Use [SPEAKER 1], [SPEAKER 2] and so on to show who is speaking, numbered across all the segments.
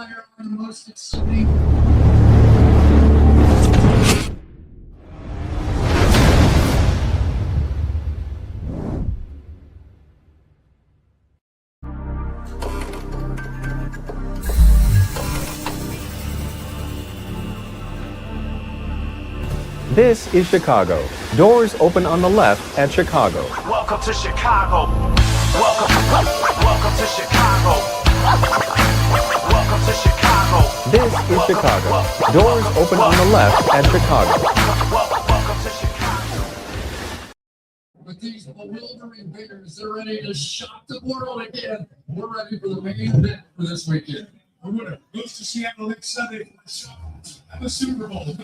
[SPEAKER 1] player on the most exciting.
[SPEAKER 2] This is Chicago. Doors open on the left at Chicago.
[SPEAKER 3] Welcome to Chicago. Welcome to Chicago. Welcome to Chicago.
[SPEAKER 2] This is Chicago. Doors open on the left at Chicago.
[SPEAKER 3] Welcome to Chicago.
[SPEAKER 1] With these bewildering bears, they're ready to shock the world again. We're ready for the main event for this weekend.
[SPEAKER 4] The winner goes to Seattle next Sunday for the shot at the Super Bowl.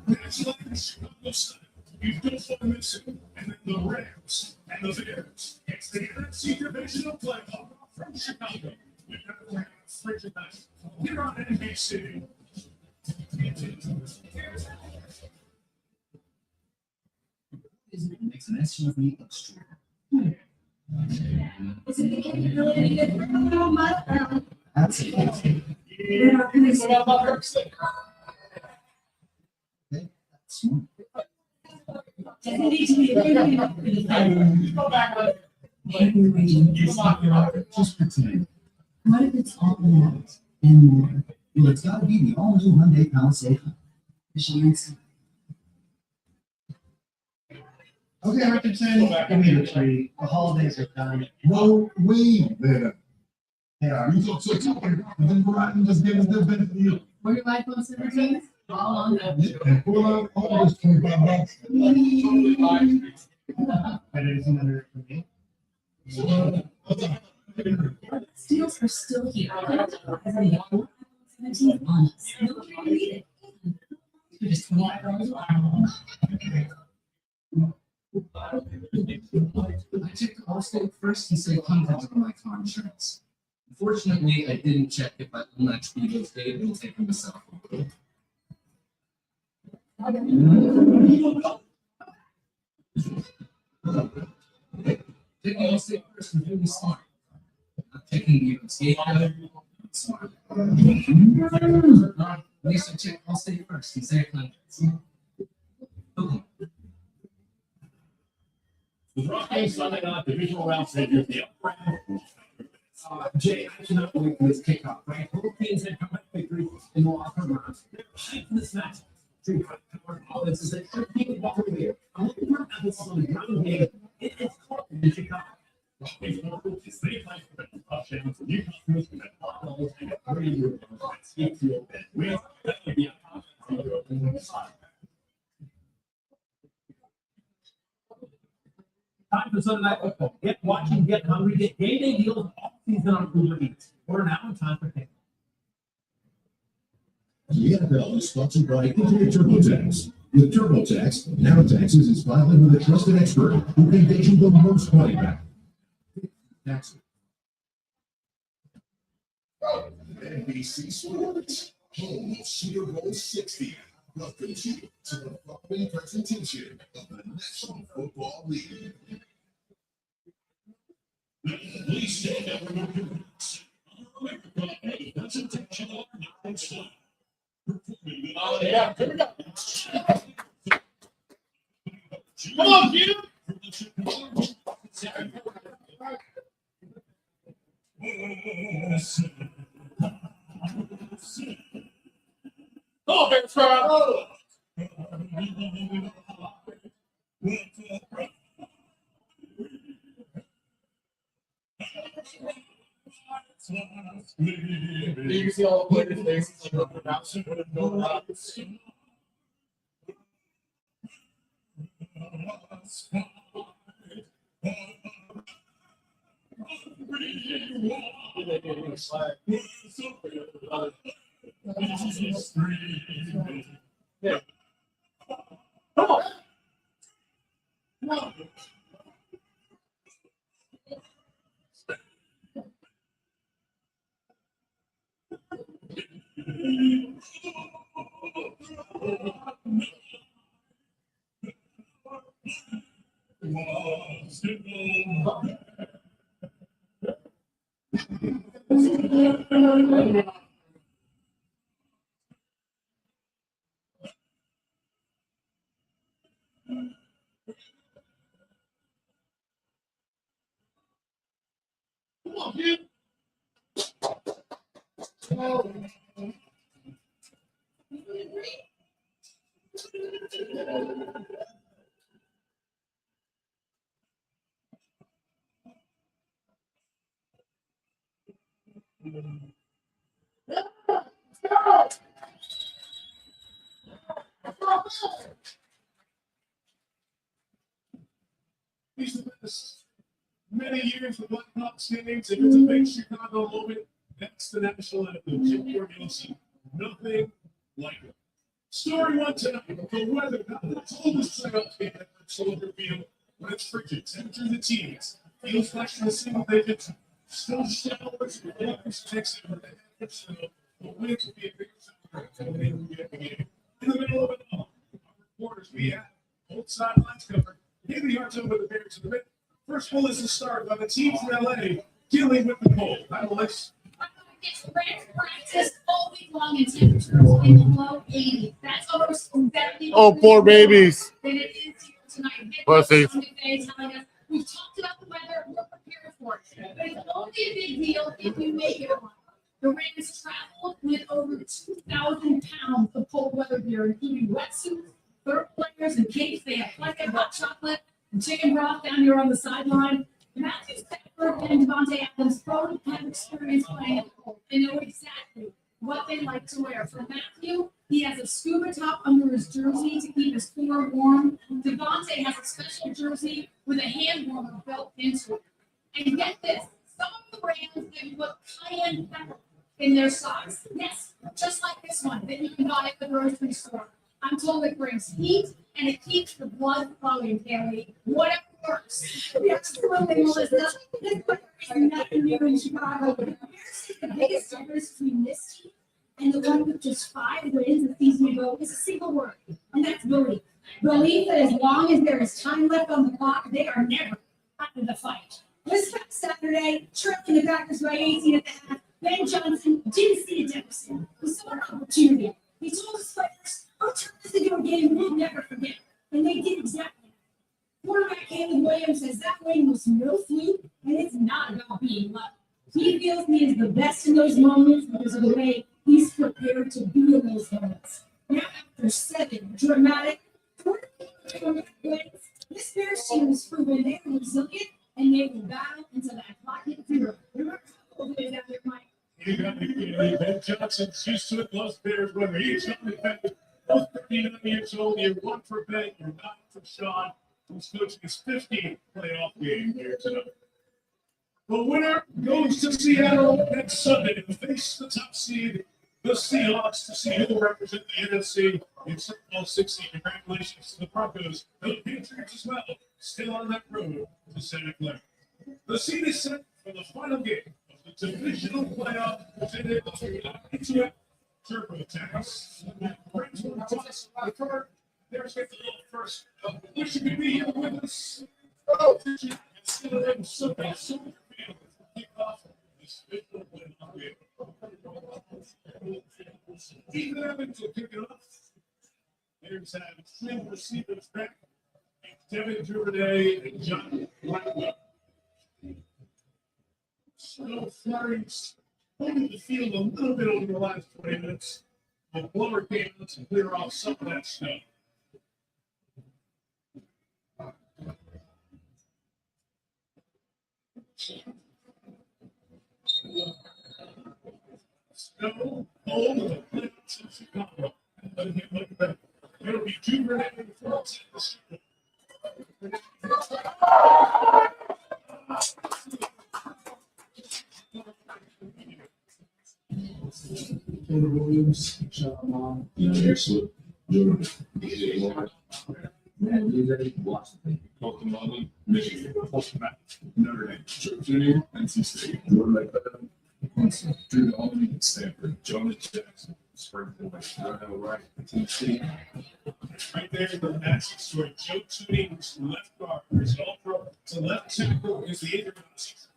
[SPEAKER 4] Congratulations, Chicago Sun. You've just won Michigan, and then the Rams and the Bears. It's the NFC Divisional Playoff from Chicago. We've got the Rams for tonight. Here on NBC.
[SPEAKER 1] Makes an SUV look strong.
[SPEAKER 5] Is it the capability to bring a little mud?
[SPEAKER 1] That's it.
[SPEAKER 5] We're not going to say about her. Doesn't need to be
[SPEAKER 1] Just pretend. What if it's all that and more? Well, it's got to be the all-new Hyundai Palisade. Shayne Marsaw.
[SPEAKER 6] Okay, Richardson, give me the tree. The holidays are done.
[SPEAKER 4] No, wait there.
[SPEAKER 6] They are.
[SPEAKER 4] You talk so tough, and then Verizon just gave us their benefit deal.
[SPEAKER 5] What do I post in the all on that.
[SPEAKER 4] And pull out all this $25.
[SPEAKER 6] But it isn't under for me.
[SPEAKER 5] Steals are still here. 17 months. Nobody will need it. You're just $25
[SPEAKER 1] I checked Allstate first and saved hundreds on my car insurance. Unfortunately, I didn't check if I own that Speedo's data and take them myself. Taking Allstate first was really smart. Not taking the escape code, smart. At least I checked Allstate first and saved hundreds. Okay.
[SPEAKER 4] The Rockies Sunday night divisional round savior deal.
[SPEAKER 1] Jay, I cannot wait for this kickoff, right? Both teams had come back victory in the locker room. They're hyped for this match. Drew power offense is that everything is over here. I'm looking for emphasis on the ground game. It's caught in Chicago.
[SPEAKER 4] Rockies coaches, they play for the touchdowns and new customers with that hot balls and a 30-year skate field that will be a top.
[SPEAKER 7] Time for Sunday Night Football. Get watching, get hungry, get game day deals all season on Uber Eats. Order now in time for pickup.
[SPEAKER 8] The NFL is sponsored by Infinite TurboTax. With TurboTax, now taxes is filing with a trusted expert who can get you the most money back. Tax.
[SPEAKER 4] NBC Sports, home of Super Bowl 60. Welcome to the following presentation of the National Football League. Please stand up and move your boots. America, a presentation of National yeah, here we go. Come on, dude. Oh, Bears crowd.
[SPEAKER 6] You can see all the players' faces like up and down.
[SPEAKER 4] Yeah.
[SPEAKER 6] Come on. No.
[SPEAKER 4] Come on, kid. He's the best. Many years with Blackhawks games. If it's a big Chicago moment, that's the national anthem. Jim Cornelison. Nothing like it. Story one tonight. The weather got the coldest playoff game ever at Soldier Field when it's frigid. Temperature in the teens. Feels flash in the single digits. Still showers with 1% over the half of snow. The winds will be a big game. In the middle of it all, our reporters we have both sidelines covered. Here the yards over the Bears in the middle. First one is the start by the team from LA dealing with the cold. Alex.
[SPEAKER 5] It's practice all week long in temperatures in the low 80s. That's almost better.
[SPEAKER 9] Oh, poor babies.
[SPEAKER 5] Than it is here tonight.
[SPEAKER 9] Pussies.
[SPEAKER 5] Mcvey telling us we've talked about the weather, we're prepared for it. But it's only a big deal if you make it one. The Rams traveled with over 2,000 pounds of cold weather gear, including wetsuits, third players, and capes. They have plenty of hot chocolate and chicken broth down here on the sideline. Matthew Stafford and Devontae Adams both have experience playing in the cold. They know exactly what they like to wear. For Matthew, he has a scuba top under his jersey to keep his floor warm. Devontae has a special jersey with a hand warmer built into it. And get this, some of the brands have put cayenne pepper in their socks. Yes, just like this one that you can buy at the grocery store. I'm told it brings heat and it keeps the blood flowing, Kelly. Whatever works.
[SPEAKER 10] Absolutely, Melissa. This weather is nothing new in Chicago. The biggest difference between this team and the one with just 5 wins a season ago is a single word, and that's belief. Believe that as long as there is time left on the clock, they are never out of the fight. This past Saturday, trailing the Packers by 18 at the half, Ben Johnson didn't see a deficit. He saw an opportunity. He told his players, "I'll turn this into a game we'll never forget." And they did exactly that. Quarterback Caleb Williams says that win was no fluke, and it's not about being lucky. He feels he is the best in those moments because of the way he's prepared to be in those moments. Now, after 7 dramatic, wins, this Bears team has proven they are resilient and they will battle until that clock hits 0. Remember how cold it is out there, Mike?
[SPEAKER 4] You got the kid, Ben Johnson's used to it. Loves Bears weather. He's only been both 39 years old. You're 1 for Ben. You're 9 for Sean, who's coaching his 15th playoff game here tonight. The winner goes to Seattle next Sunday to face the top seed, the Seahawks, to see who will represent the NFC in Super Bowl 60. Congratulations to the Broncos and the Patriots as well, still on that road to Santa Clara. The seed is set for the final game of the divisional playoff presented into it. Turbo Tax. Friends will toss the card. There's the first. Wish you could be here with us. Ottochian and still in Sunday. Soldier Field to kick off this divisional playoff game. Ethan Evans will kick it off. There's had 3 receivers back. Devin Duvernay and John Blackwell. Snow flurries holding the field a little bit over the last 20 minutes. The blower came out to clear off some of that snow. Snow, cold, and the playoffs in Chicago. It'll be Duvernay and Fultz in the Super
[SPEAKER 1] Williams,
[SPEAKER 8] Excellent.
[SPEAKER 4] Washington, Oklahoma, Michigan, Notre Dame, Virginia, NC State, Drew Albany, Stanford, Jonas Jackson, Springfield, Roanoke, Wright, Tennessee. Right there in the match story, Joe Tooney, who's the left guard, is all pro. To left tackle is the injured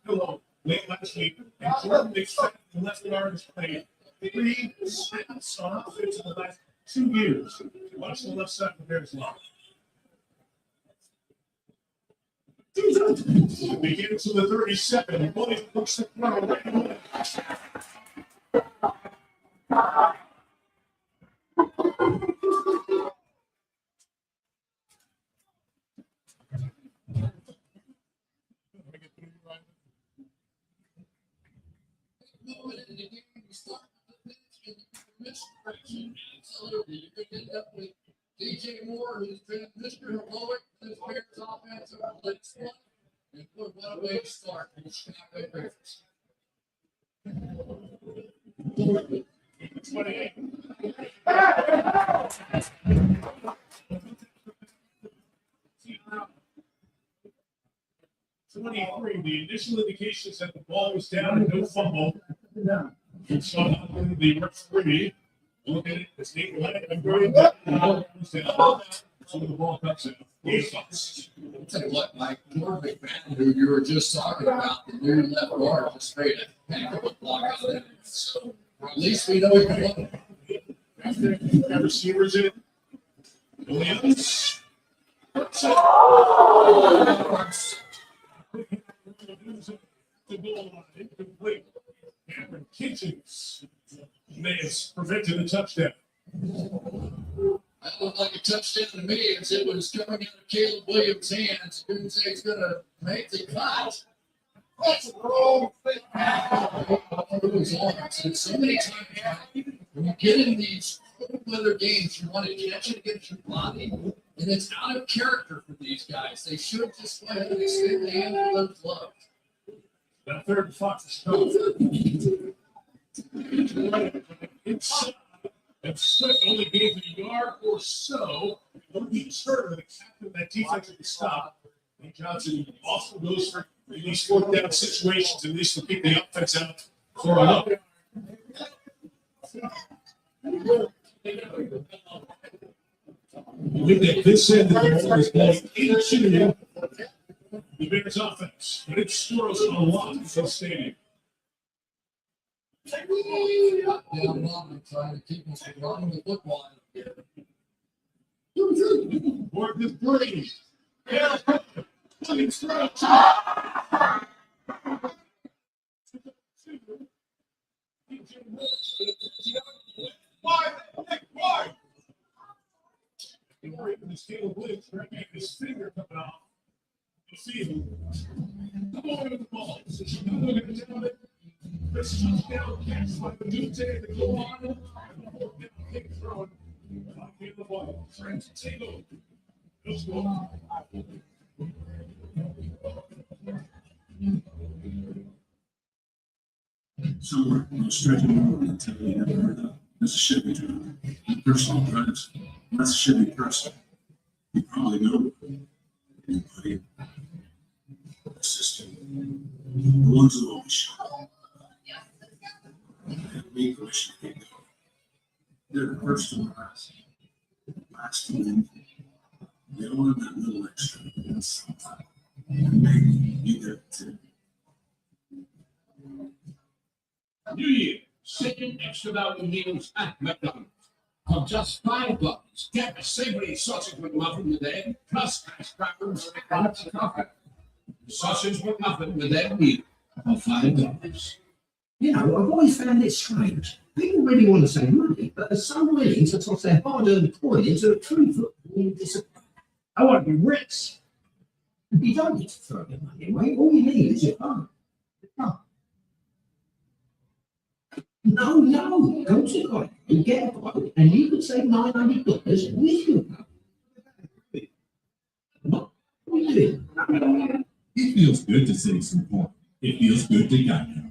[SPEAKER 4] Pillow late last week, and Jordan McVey, the left guard, has played 3 snaps on offense in the last 2 years. Watch the left side of the Bears line. It begins with the 37. Williams looks to throw right away.
[SPEAKER 9] DJ Moore, who's been Mr. Heroic, this Bears offensive blitz one, and put what a way to start for the Chicago Bears.
[SPEAKER 4] 28. The initial indications that the ball was down and no fumble. So the referee look at it, it's neat, so the ball comes in.
[SPEAKER 9] I'll tell you what, Mike, Jordan McVey, who you were just talking about, the new left guard, just made a heck of a block out there. So at least we know he can run.
[SPEAKER 4] After the receivers in, Williams. The goal line, incomplete. Cameron Kitchens may have prevented a touchdown.
[SPEAKER 9] That looked like a touchdown to me as it was coming out of Caleb Williams' hands. Couldn't say he's going to make the cut. That's a wrong thing. It was on. And so many times when you get in these cold weather games, you want to catch it against your body. And it's out of character for these guys. They should just go ahead and extend the hand of those gloves.
[SPEAKER 4] That third and Fox is coming. And Swift only gains a yard or so. Don't be sure that the captain of that defensive stop. And Johnson also goes for these fourth down situations, at least to keep the offense out for a look. With that, this end of the ball is going into the Bears offense, but it's Stores a lot in the stadium.
[SPEAKER 9] Down long, trying to keep us from running the football.
[SPEAKER 4] Work this Brady. Yeah. Williams throws. This Caleb Williams grabbing his finger coming off the field. Come on with the ball. So she's not looking down it. This touchdown catch by the Dute to go on. And the fourth down kick throwing by Caleb Williams. Francis Taylor. Let's go.
[SPEAKER 8] Somewhere on the stretch of the road in town you never heard of. That's a Chevy driver. The person who drives, that's a Chevy person. You probably know anybody, assistant, the ones who always show up. And me permission to go. They're the first to rise. Last to leave. They all have that little extra. And maybe you get it too.
[SPEAKER 1] New Year, second extra value meals at McDonald's. For just $5, get a savory sausage McMuffin with egg, plus hash crackers and a coffee. Sausage McMuffin with egg meal for $5.
[SPEAKER 7] You know, I've always found it strange. People really want to save money, but are so willing to toss their hard-earned coin into a true football disappointment. I want to be rich. You don't need to throw your money away. All you need is your phone. No, go to the guy and get a quote, and you could save $900 with your phone. What are you doing?
[SPEAKER 8] It feels good to save some coin. It feels good to guide you.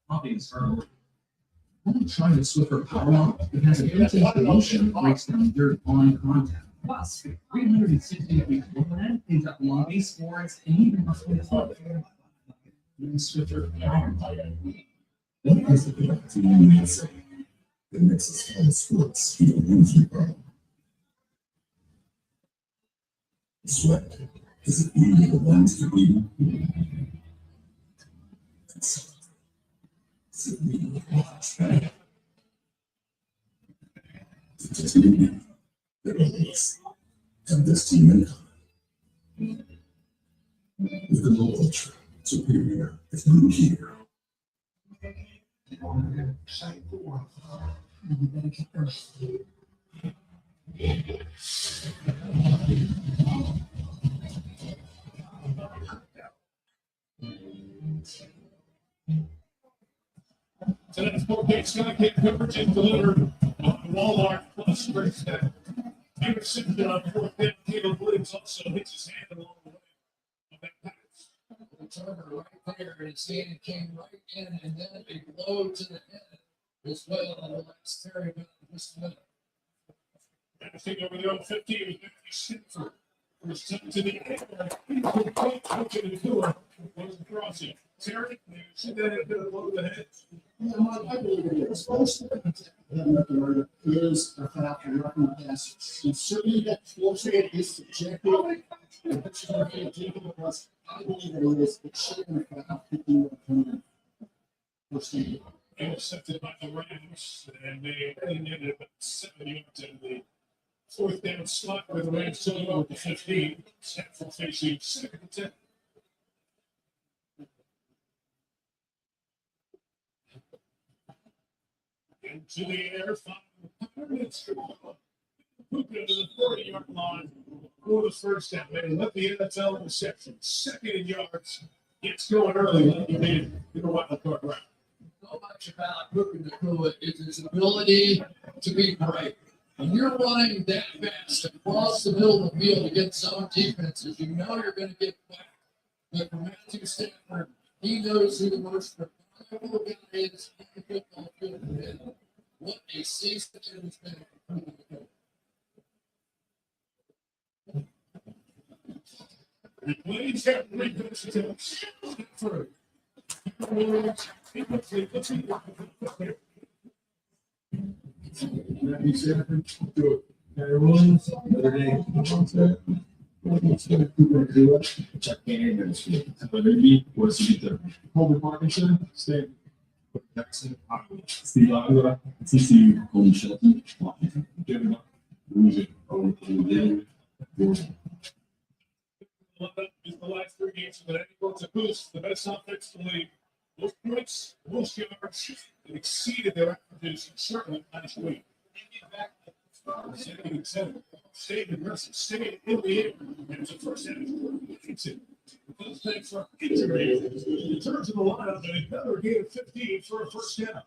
[SPEAKER 7] I'm trying to Swiffer Power Lock. It has a built-in promotion that breaks down dirt on contact.
[SPEAKER 11] Plus, 360-degree overhead, things up lobby, sports, and even
[SPEAKER 7] Swiffer Power Lock.
[SPEAKER 8] What is the product you need to say? The Nexus Home Sports, you don't lose your problem. Sweat. Is it really the ones to be? Is it really the ones to just leave? They're always. And this team in With an ultra superior, it's blue here.
[SPEAKER 4] Tonight's 4K Skycap coverage is delivered on Walmart Plus First Step. Peterson on 4th Caleb Williams also hits his hand along the way of that pass.
[SPEAKER 9] The turner right there, and his hand came right in, and then a blow to the head as well on the last carry of this minute.
[SPEAKER 4] And I think over there on 15 was Matthew Stanford. First time to the air. Coach in the tour was the crossing. Terry, you see that hit a blow to the head?
[SPEAKER 7] Yeah, Mike, I believe it is. Most of the record is a factor, not in the past. And certainly that forfeit is subjective. And what you're going to take it was, I believe it is, it should have been about 15 opponent. First game.
[SPEAKER 4] Intercepted by the Rams, and they ended about 7 yards in the fourth down slot where the Rams took over the 15. Stanford facing second and 10. Into the air, 5 minutes to go. Puka to the 40-yard line for the first down. They let the NFL interception. Second in yards. Gets going early like you did in the wild card round.
[SPEAKER 9] So much about Puka Nacua is his ability to be great. When you're running that fast across the middle of the field against zone defenses, you know you're going to get whacked. But for Matthew Stanford, he knows who the most reliable guy is in the football field. And what a season it has been for Puka Nacua.
[SPEAKER 4] Ladies and gentlemen, Stanford.
[SPEAKER 8] Matthew Stanford, do it. Harry Williams, other day, Chuck Daniels, maybe was to get the Colby Parkinson, State, Jackson, Steve Agua, TCU, Colby Shelton, Washington, Jim, Losing, over David,
[SPEAKER 4] Is the last 3 games of the head coach of Boost, the best offense in the league. Most points, most yards, and exceeded their averages certainly last week. Stayed aggressive, stayed in the air, and it's the first half. Those things are injury. In terms of the lineup, another game of 15 for a first down.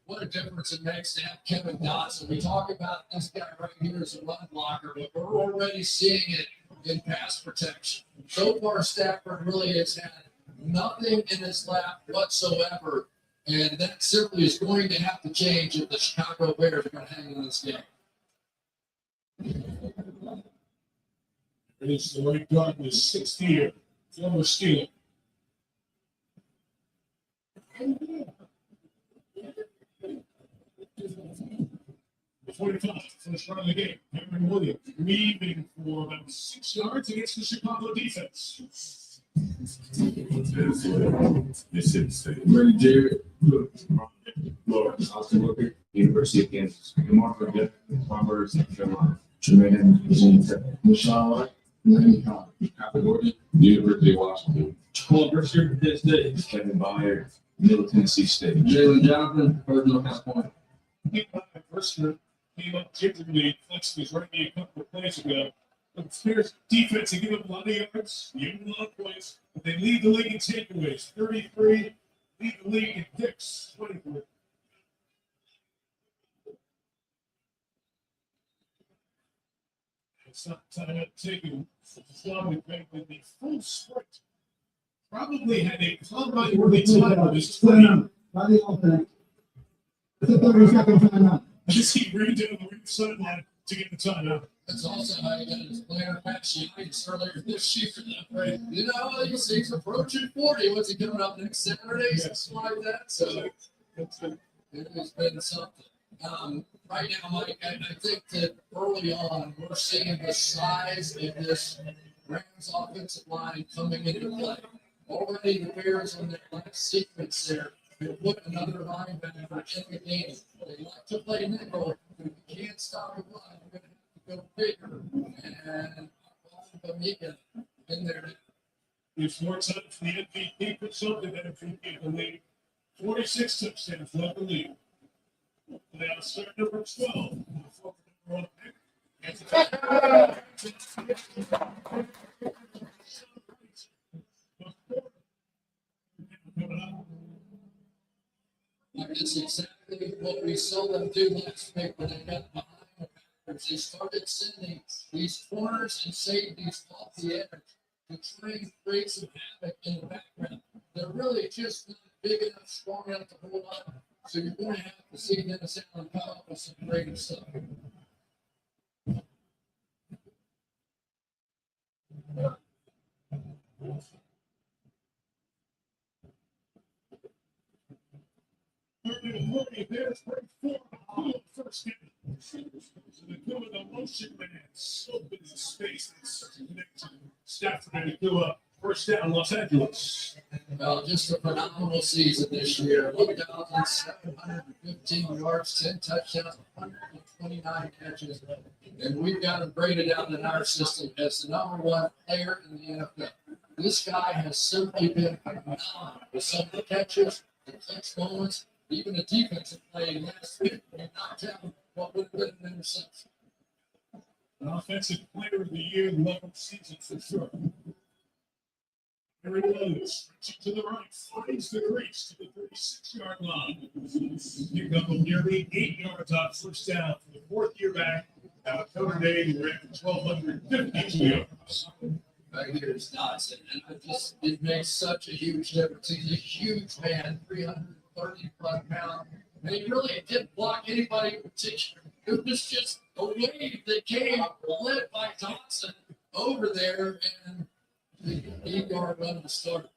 [SPEAKER 9] What a difference it makes to have Kevin Dotson. We talk about this guy right here as a run blocker, but we're already seeing it in pass protection. So far, Stafford really has had nothing in his lap whatsoever, and that simply is going to have to change if the Chicago Bears are going to hang in this game.
[SPEAKER 4] It is the right guard, the 6th year, former Steeler. The 45, first run of the game. Cameron Williams leaving for about 6 yards against the Chicago defense.
[SPEAKER 8] Mississippi State. Murray Jarrett, Florida, Austin Walker, University of Kansas, DeMarco Jeff, Farmer, South Carolina, Tremaine, Virginia Tech, Michelle White, Lenny Collins, Copper Gordon, University of Washington, Cole Brisker, Penn State, Kevin Byer, Middle Tennessee State, Jalen Jonathan, Cardinal South Point.
[SPEAKER 4] Brisker came up gingerly, flexing his right knee a couple of plays ago. But Spears' defense, they give up a lot of yards, give them a lot of points, but they lead the league in takeaways. 33, lead the league in picks, 24. It's not time out taken. Slowly back with the full sprint. Probably had a combine worthy time on his 20.
[SPEAKER 6] Why do you all think? I thought there was not going to find out.
[SPEAKER 4] I just keep reading down the right sideline to get the timeout.
[SPEAKER 9] That's also how you got his player Pat Shayne earlier this year. Right? You know, he's approaching 40. What's he coming up next Saturday?
[SPEAKER 4] Yes.
[SPEAKER 9] Something like that. So it has been something. Right now, Mike, I think that early on, we're seeing the size of this Rams offensive line coming into play. Already the Bears on their last sequence there, they put another linebacker in the game. They like to play nickel. If you can't stop the run, you're going to have to go bigger. And Bamika in there.
[SPEAKER 4] It's more time for the MVP for something than MVP of the league. 46 touchdowns led the league. Now start number 12. The fourth number one pick. And
[SPEAKER 9] That's exactly what we saw them do last week when they got behind the Packers. They started sending these corners and safeties off the edge to try and create some havoc in the background. They're really just not big enough, strong enough to hold on. So you're going to have to see Dennis Allen come up with some great stuff.
[SPEAKER 4] Bears break 4 on the first game. So the Nakua, the motion man, open the space and starts to connect to Stafford and Nakua. First down, Los Angeles.
[SPEAKER 9] Well, just a phenomenal season this year. 1,715 yards, 10 touchdowns, 129 catches. And we've got him graded out in our system as the number one player in the NFL. This guy has simply been phenomenal with some of the catches, the clutch moments, even the defensive play last week. And not tell what would have been an interception.
[SPEAKER 4] An offensive player of the year, 11th season for sure. Here he goes, stretching to the right, finds the crease to the 36-yard line. Pick up nearly 8 yards on first down for the fourth year back. Now Notre Dame ran 1,252 yards.
[SPEAKER 9] Back here is Dodson, and it makes such a huge difference. He's a huge man, 330+ pounds, and he really didn't block anybody in particular. It was just a wave that came led by Dodson over there, and the 8-yard run to start.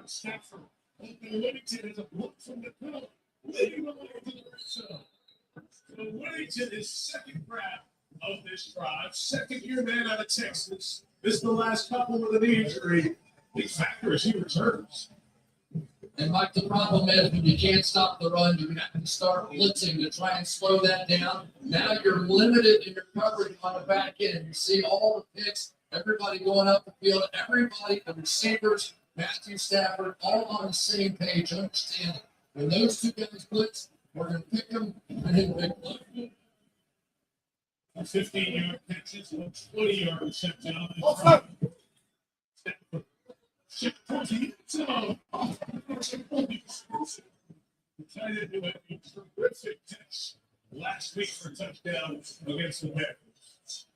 [SPEAKER 4] Stafford. Whittington is a block from the middle. Leading the way to the red zone. So Whittington is second grab of this drive. Second year man out of Texas. This is the last couple with an injury. Big factor as he returns.
[SPEAKER 9] And Mike, the problem is when you can't stop the run, you have to start blitzing to try and slow that down. Now you're limited in your coverage on the back end. You see all the picks, everybody going up the field, everybody, the receivers, Matthew Stafford, all on the same page, understanding. When those two guys blitz, we're going to pick them and hit a big play.
[SPEAKER 4] 15-yard catches, 20-yard reception on the drive. Ship towards the end zone. Tied into a terrific catch last week for a touchdown against the Packers.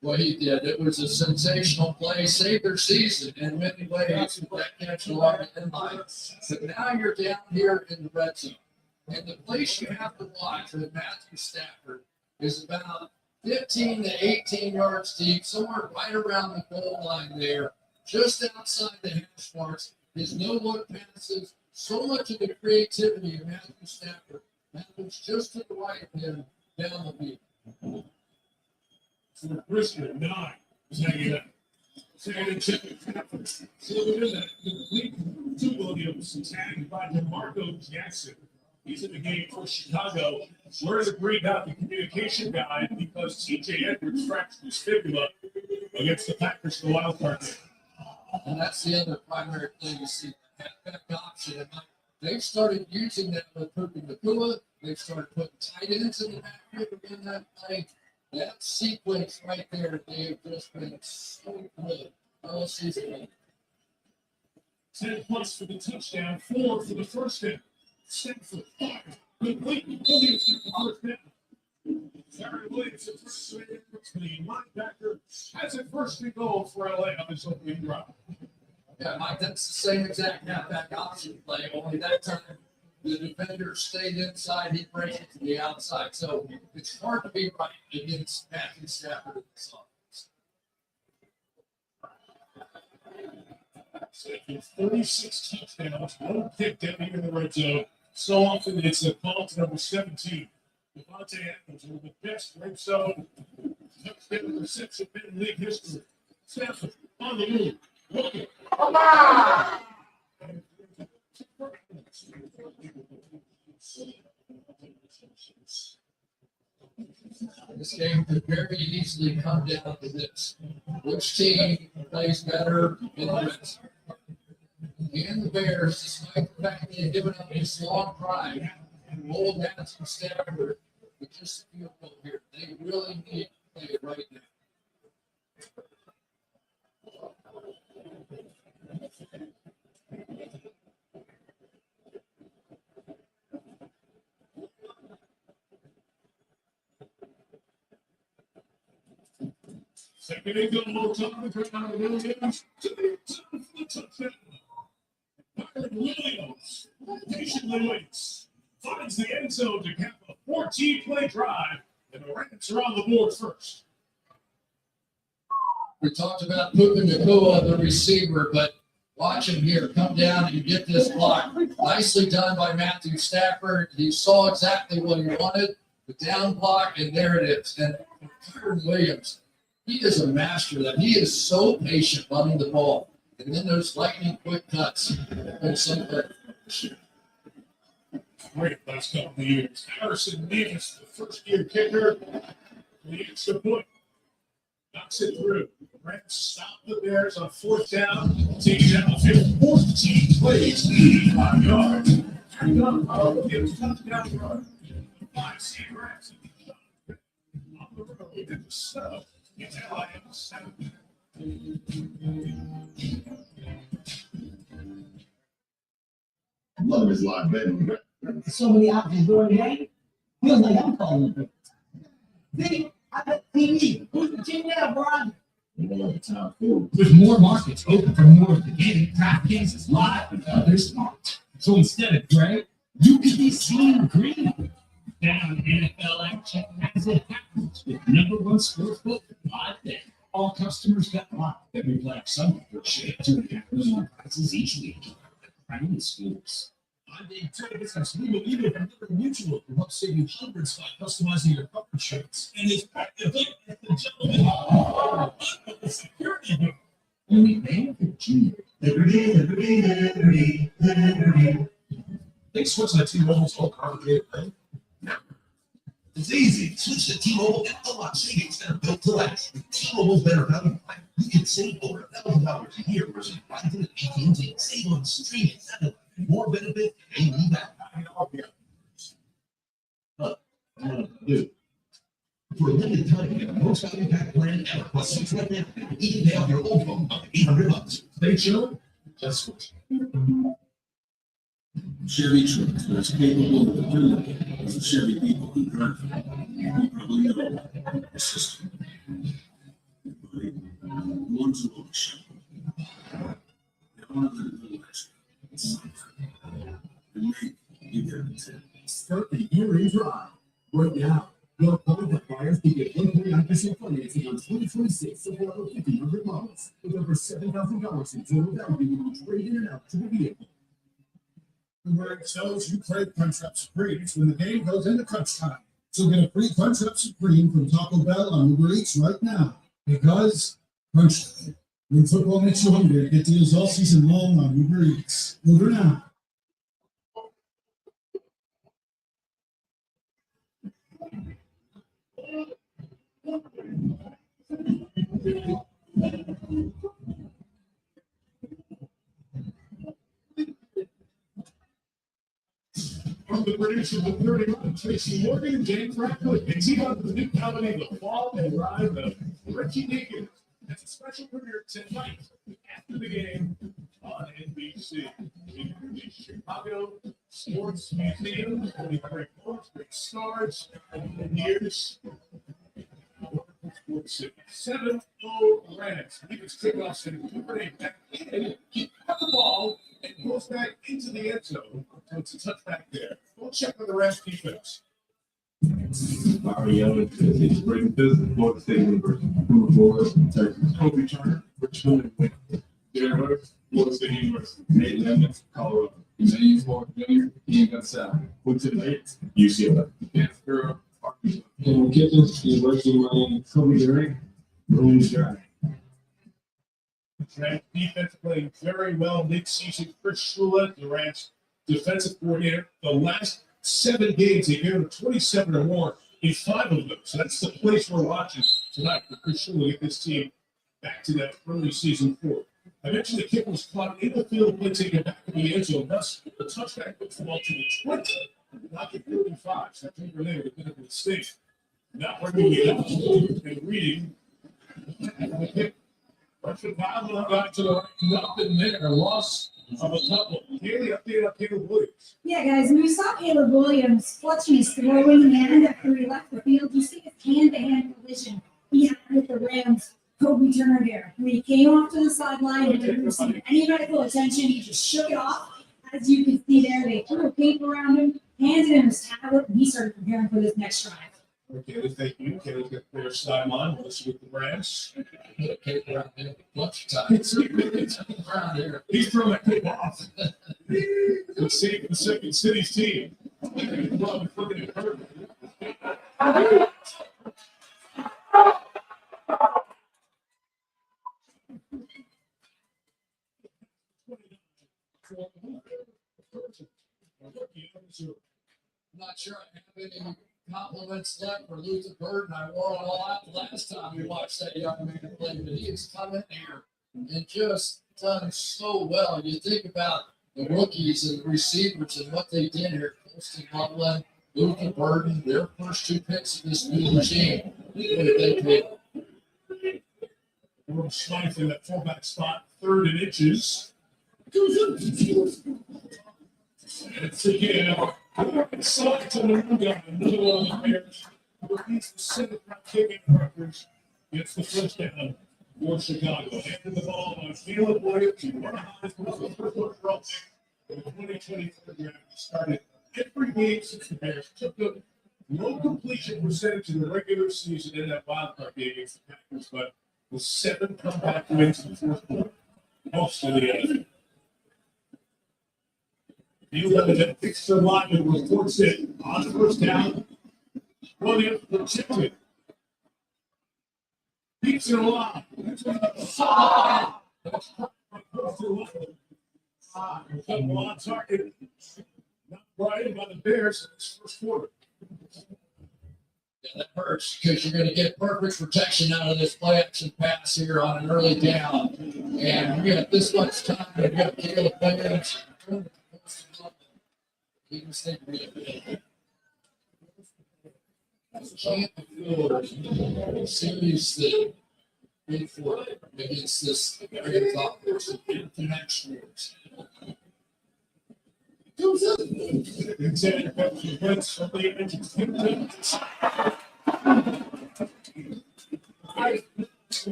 [SPEAKER 9] What he did, it was a sensational play, saved their season in many ways with that catch along the end line. But now you're down here in the red zone. And the place you have to watch with Matthew Stafford is about 15 to 18 yards deep, somewhere right around the goal line there, just outside the hash marks. His no-look passes, so much of the creativity of Matthew Stafford happens just to the right of him down the field.
[SPEAKER 4] For Briscoe, 9. Second and 2. So look at that. Complete to Williams, tagged by DeMarco Jackson. He's in the game for Chicago. We're going to bring out the communication guy because TJ Edwards fractured his fibula against the Packers in the wild card game.
[SPEAKER 9] And that's the other primary thing you see, the halfback option. And they've started using that with Puka Nakua. They've started putting tight ends in the backfield in that play. That sequence right there, they've just been so good all season long.
[SPEAKER 4] 10 points for the touchdown, 4 for the first down. Stanford, 5. Complete. Williams gets the first down. Terry Williams, the first the linebacker, has a first and goal for LA on this opening drive.
[SPEAKER 9] Yeah, Mike, that's the same exact halfback option play, only that time the defender stayed inside, he breaks it to the outside. So it's hard to be right against Matthew Stafford in this offense.
[SPEAKER 4] So 36 touchdowns, 1 pick down here in the red zone. So often it's a call to number 17. Devontae Adams, one of the best red zone touchdown reception in league history. Stafford on the move. Looking.
[SPEAKER 9] This game could very easily come down to this. Which team plays better in the red? And the Bears, despite the fact they've given up this long drive and rolled Matthew Stafford with just a field goal here, they really need to play it right now.
[SPEAKER 4] Second and goal, top of the ground, Williams to the touchdown. Williams patiently waits, finds the end zone to cap a 14-play drive, and the Rams are on the board first.
[SPEAKER 9] We talked about moving Nakua, the receiver, but watch him here. Come down and get this block. Nicely done by Matthew Stafford. He saw exactly what he wanted, the down block, and there it is. And Kyron Williams, he is a master of that. He is so patient running the ball. And then there's lightning quick cuts. And something.
[SPEAKER 4] Great last couple of years. Harrison Davis, the first-year kicker, the extra point. Knocks it through. Rams stop the Bears on fourth down. Taking down the field. 14 plays, 85 yards. And it was touchdown run. 5 seed Rams on the road at the sub. It's LIM7.
[SPEAKER 12] Love his live betting.
[SPEAKER 7] So many options during the game. Feels like I'm calling it. See, I bet TV. Who's the team now, Brian?
[SPEAKER 1] With more markets open for more of the game, DraftKings is live and others aren't. So instead of gray, you could be seeing green. Down NFL action as it happens with #1 sportsbook live bet. All customers got live every Black Sunday for $2.5 million prizes each week. Crown schools. I'm Dave Tibbs, and we believe in Liberty Mutual to help save you hundreds by customizing your health insurance. And it's practically at the gentleman of the security guard. Only man for Junior. Liberty. Think switching to T-Mobile's whole complicated thing?
[SPEAKER 13] It's easy. Switch to T-Mobile and unlock savings that are built to last. With T-Mobile's better value plan, you can save over $1,000 a year versus Verizon and AT&T. Save on streaming, satellite, more benefit, and you back. Dude. For a limited time, get the most value pack plan ever. Plus, switch right now. You can pay off your old phone up to $800.
[SPEAKER 1] Stay chilling. Just switch.
[SPEAKER 8] Chevy trucks that's capable of doing as the Chevy people who drive them. You probably know the system. But ones who own a Chevy, they want to realize something. And maybe you get it too.
[SPEAKER 1] Start the year in drive. Right now, your qualified buyers can get 1.9% financing on 2026 Silverado 1500 models with over $7,000 in total value when you trade in and out to the vehicle.
[SPEAKER 4] Where it shows you play Crunchwrap Supremes when the game goes into crunch time. So get a free Crunchwrap Supreme from Taco Bell on Uber Eats right now. Because Crunch Time. When football makes you hungry, get deals all season long on Uber Eats. Order now. From the producer of the 31, Tracy Morgan and James Ratcliffe, and team up with the new comedy, The Fall and Ride of Richie Naked. It's a special premiere tonight after the game on NBC. In the Chicago Sports Museum, we bring sports, big stars, and years. 7-0 Rams. Lakers kickoffs and Cooper back in. He cut the ball and goes back into the end zone. So it's a touchback there. We'll check on the Rams defense.
[SPEAKER 8] Mario is bring business Florida State University. Florida, Texas.
[SPEAKER 4] Kobe Turner, Richmond, and Wayne. Jared Hurst, Florida State University.
[SPEAKER 8] Nate Lemons, Colorado. Emmanuel Ford Jr., Ian Gonzalez.
[SPEAKER 4] Woodson Bates, UCLA.
[SPEAKER 8] Dance Girl,
[SPEAKER 1] And Kittens, University of Miami, Kobe Durant,
[SPEAKER 4] Bruins Drive. Rams defense playing very well mid-season. Chris Shula, the Rams defensive coordinator. The last 7 games, he gave 27 or more in 5 of them. So that's the place we're watching tonight. We're sure we'll get this team back to that early season form. I mentioned the kick was caught in the field, blitzing it back in the end zone. Thus, the touchback puts the ball to the 20, not the 35. So I think Renee would have been a mistake. Not working it out and reading the kick. Russian Bible got to the right, nothing there. Loss of a couple. Haley, update on Caleb Williams.
[SPEAKER 10] Yeah, guys, when we saw Caleb Williams clutching his throwing hand after he left the field, you see his hand-to-hand collision he had with the Rams. Kobe Turner here. When he came off to the sideline and didn't receive any medical attention, he just shook it off. As you can see there, they threw a cape around him, handed him his tablet, and he started preparing for this next drive.
[SPEAKER 4] Okay, thank you. Caleb got their sideline. Let's with the Rams.
[SPEAKER 9] Cape around there, lunchtime. Around here.
[SPEAKER 4] He's throwing that cape off. Let's see the second city's team. Looking at her.
[SPEAKER 9] I'm not sure I have any compliments left for Luther Burden. I wore it all out the last time we watched that young man play, but he has come in here and just done so well. You think about the rookies and the receivers and what they did here. Colston Loveland, Luther Burden, their first 2 picks of this new regime. What did they pick?
[SPEAKER 4] We're Smythe in that fullback spot, 3rd and inches. It's again, side to the new guy, another one of the Bears. He's the 7th round kick in Rutgers. Gets the first down for Chicago. Handed the ball on Caleb Williams. He won the first overall pick in the 2023 draft. He started every game since the Bears took the low completion percentage in the regular season in that wildcard game against the Packers, but with 7 comeback wins in the fourth quarter. Most of the other. The 11 extra lineman reports it on the first down. Williams protected. Beats it alive. That's on target. Not Brian by the Bears in this first quarter.
[SPEAKER 9] Yeah, that hurts because you're going to get perfect protection out of this play action pass here on an early down. And you got this much time. You got Caleb Williams. Series that went for it against this area top international.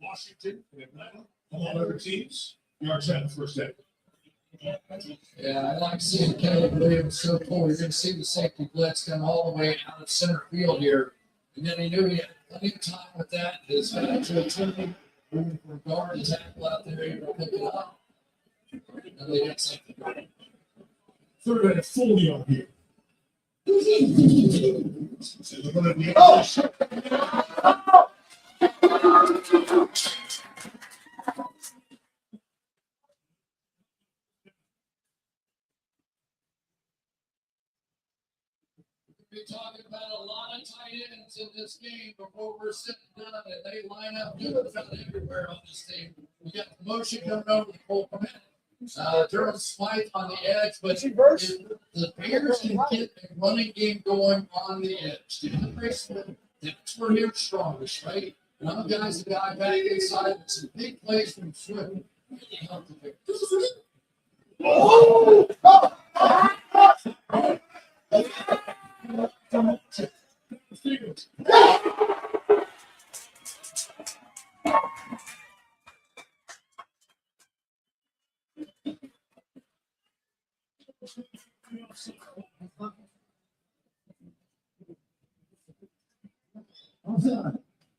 [SPEAKER 4] Washington and Atlanta, all other teams. Yards out the first day.
[SPEAKER 9] Yeah, I like seeing Caleb Williams so cool. You're going to see the safety blitz come all the way out of center field here. And then he knew he had plenty of time with that. His actual turning, moving from guard to tackle out there, able to pick it up. And they got something.
[SPEAKER 4] 3rd and 40 on here.
[SPEAKER 9] We're talking about a lot of tight ends in this game before we're sitting down and they line up good about everywhere on this team. We got the motion coming over the Cole Clement. Durham Smythe on the edge, but if the Bears can get a running game going on the edge, that's where they're strongest, right? And I'm guys that got back inside with some big plays from Swift.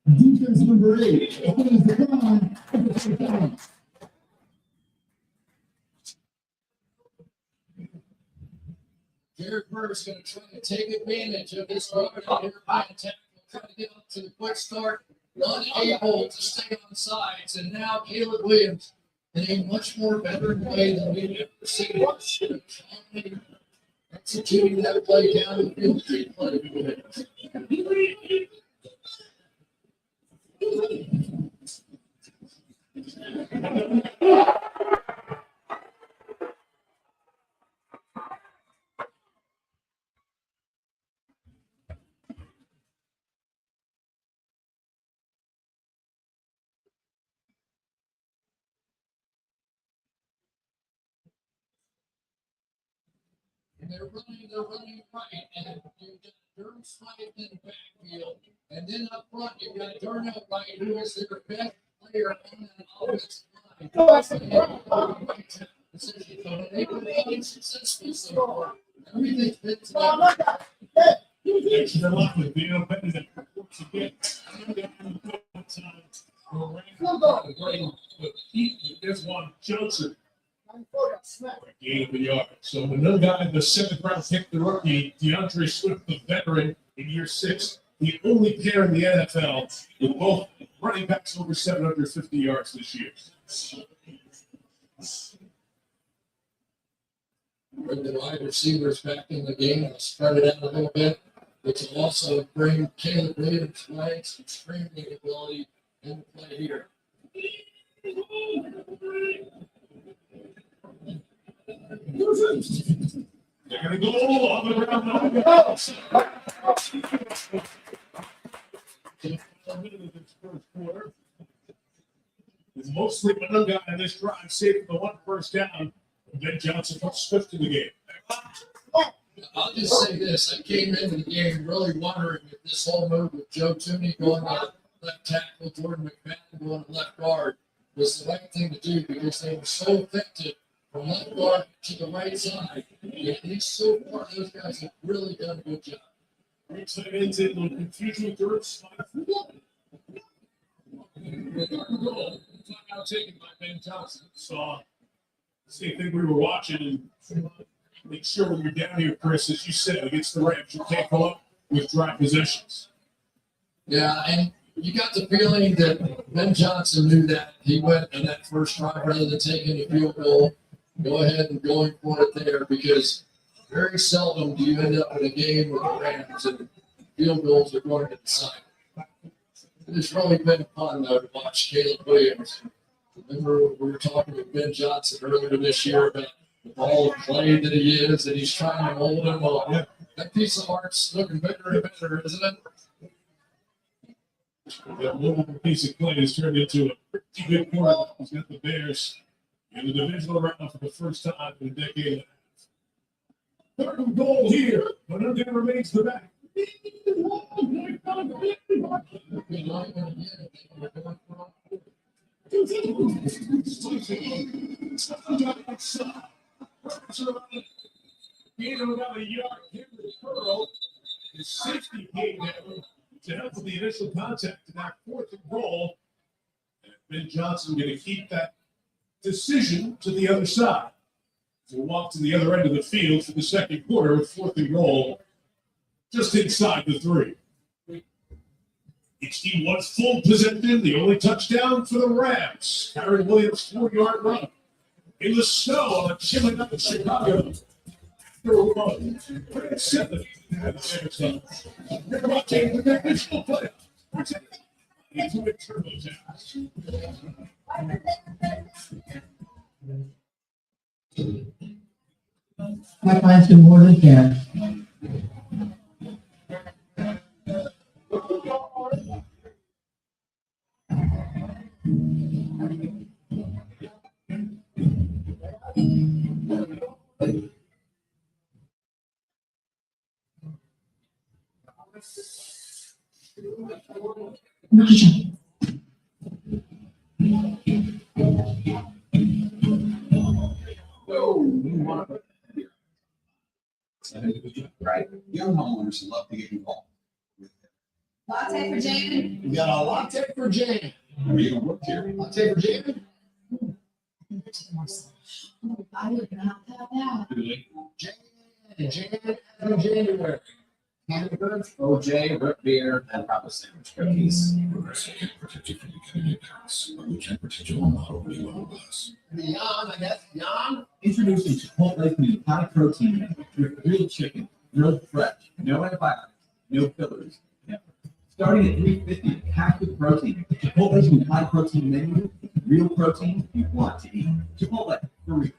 [SPEAKER 1] Defense number 8 opens the gun.
[SPEAKER 9] Jared Burke's going to try to take advantage of this run here by attack. Try to get up to the quick start. Unable to stay on sides. And now Caleb Williams in a much more veteran way than we've ever seen. Executing that play down the field, great play. And they're running right, and you've got Durham Smythe in the backfield, and then up front you've got Darnell Wright, who is their best player on that offensive line. So they've been really successful so far. Everything's been to them.
[SPEAKER 4] Thanks for luck with being open once again. There's one Johnson. Gain of a yard. So another guy in the 7th round pick, the rookie, DeAndre Swift, the veteran in year 6, the only pair in the NFL with both running backs over 750 yards this year.
[SPEAKER 9] Bring the wide receivers back in the game and spread it out a little bit, which will also bring Caleb Williams' legs and scrambling ability into play here.
[SPEAKER 4] They're going to go on the ground. It's mostly one guy in this drive, saving the one first down. Ben Johnson put Swift in the game.
[SPEAKER 9] I'll just say this. I came into the game really wondering if this whole move with Joe Tooney going to left tackle, Jordan McVey going to left guard was the right thing to do because they were so effective from left guard to the right side. And at least so far, those guys have really done a good job.
[SPEAKER 4] Reach that ends in with confusion third spot. Timeout taken by Ben Johnson. Saw the same thing we were watching and make sure when you're down here, Chris, as you said, against the Rams, you can't go up with dry possessions.
[SPEAKER 9] Yeah, and you got the feeling that Ben Johnson knew that. He went in that first drive rather than taking a field goal. Go ahead and going for it there because very seldom do you end up in a game with the Rams and field goals are going to the side. It's really been fun, though, to watch Caleb Williams. Remember, we were talking with Ben Johnson earlier this year about the ball of clay that he is, and he's trying to mold him. Well, that piece of art's looking better and better, isn't it?
[SPEAKER 4] That little piece of clay has turned into a pretty good corner. He's got the Bears in the divisional round for the first time in a decade and a half. Third and goal here, but again remains the back. Gain of about a yard here with Curl. His safety came down to help with the initial contact to that 4th and goal. And Ben Johnson going to keep that decision to the other side. To walk to the other end of the field for the second quarter with 4th and goal just inside the 3. HD was full possession, the only touchdown for the Rams. Kyron Williams' 4-yard run. In the snow on a chilly night in Chicago. After one, 7. They're watching the divisional playoff. Into a TurboTax.
[SPEAKER 6] My clients do more than can.
[SPEAKER 13] Right. Young homeowners love to get involved.
[SPEAKER 10] Latte for Jan.
[SPEAKER 7] We got a latte for Jan.
[SPEAKER 13] Are you gonna work here?
[SPEAKER 7] Latte for Jan.
[SPEAKER 10] I would not have that.
[SPEAKER 7] Jan in January.
[SPEAKER 11] Hamburgers, OJ, root beer, and proper sandwich cookies.
[SPEAKER 4] Progressive can't protect you from the enemy accounts, but we can protect your own model when you want glass.
[SPEAKER 11] Beyond, I guess, beyond.
[SPEAKER 1] Introducing Chipotle from high protein with grilled chicken, grilled fresh, no antibiotics, no fillers. Starting at $3.50, packed with protein. Chipotle's new high protein menu, real protein you want to eat. Chipotle, for real.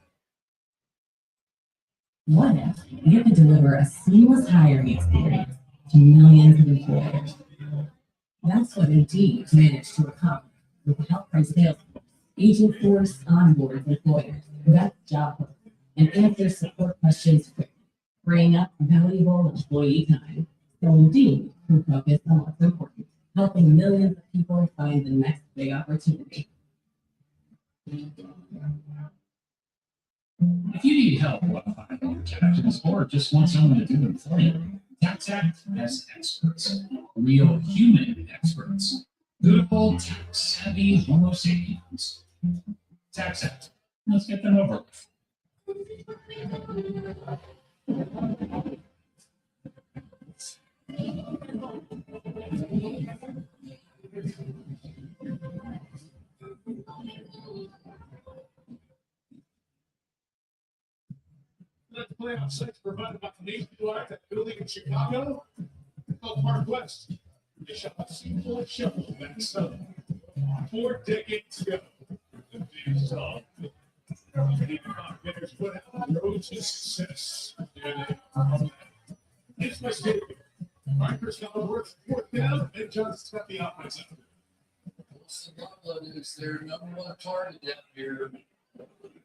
[SPEAKER 12] What if you could deliver a seamless hiring experience to millions of employers? That's what Indeed managed to accomplish with the help from sales, agent force, onboard employers, vet job postings, and answer support questions quickly, freeing up valuable employee time. So Indeed can focus on what's important, helping millions of people find the next big opportunity.
[SPEAKER 11] If you need help modifying your taxes or just want someone to do them for you, TaxAct has experts, real human experts, good old tax-savvy Homo sapiens. TaxAct, let's get them over with.
[SPEAKER 4] Let's play on sites provided by Canadian Life at building in Chicago. Called Park West. They shot a single shovel that summer 4 decades ago. The big song. Winners put out the road to success. It's my statement. Marcus Calvert's fourth down, and Johnson's got the offensive.
[SPEAKER 9] Sagala is their number one target down here.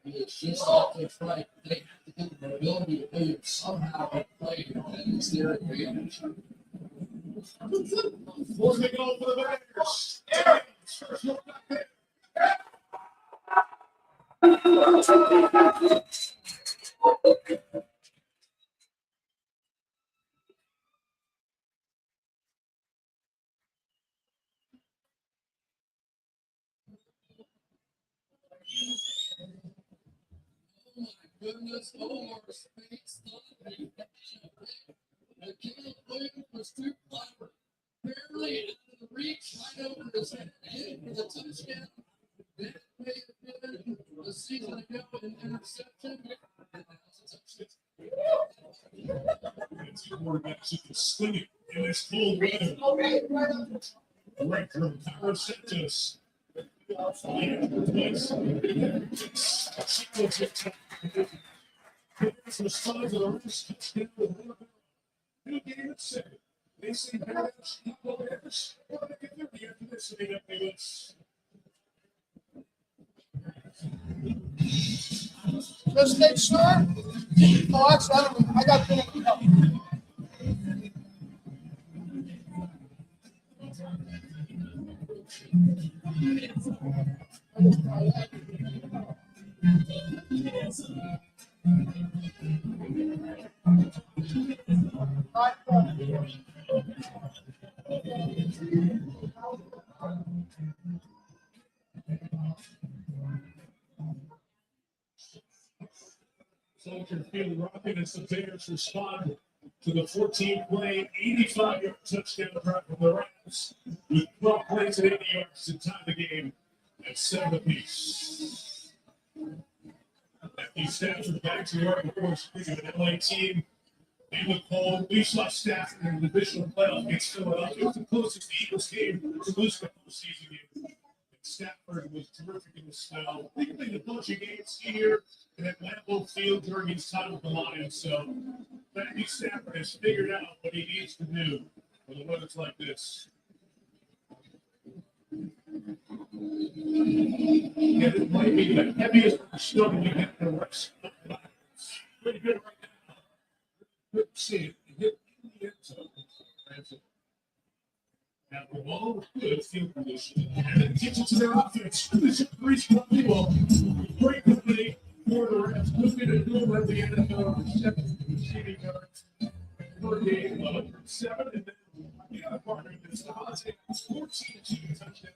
[SPEAKER 9] It's just off their fight. They have to get the ability to move somehow and play. That is their advantage.
[SPEAKER 4] Fourth and goal for the Bears. First look back there.
[SPEAKER 9] Oh my goodness, Omar Spates Caleb Williams was too clever. Barely out of the reach, right over his head, in for the touchdown. That may have been a season ago an interception.
[SPEAKER 4] It's the quarterbacks who can sling it in this cold weather. Right from Cairo Santos. Responds to the rest. Touchdown with new game at 7. They say Vargas, Vargas. What did they get there after this? They got this.
[SPEAKER 9] Just make sure. Oh, actually, I got the
[SPEAKER 4] Soldier field rocking as the Bears respond to the 14-play, 85-yard touchdown drive from the Rams with 12 plays at 80 yards to tie the game at 7 apiece. Matthew Stafford back to work, of course, speaking of an LA team. They look cold. We saw Stafford in the divisional playoff against Philadelphia. It was the closest the Eagles came to lose the postseason game. Stafford was terrific in the snow. They played a bunch of games here and at Lambeau Field during his time with the Lions. So Matthew Stafford has figured out what he needs to do when the weather's like this. Yeah, it might be the heaviest snow you get in the rest of the life. Pretty good right now. Good to see it. It hit the end zone. That's it. Now, the ball was good field position. And it gets it to their offense. This is well. Great company for the Rams. Look at it. Go at the end of the 7 receiving yards per game. 107. And then the other partner is the Devontae 14 receiving touchdown.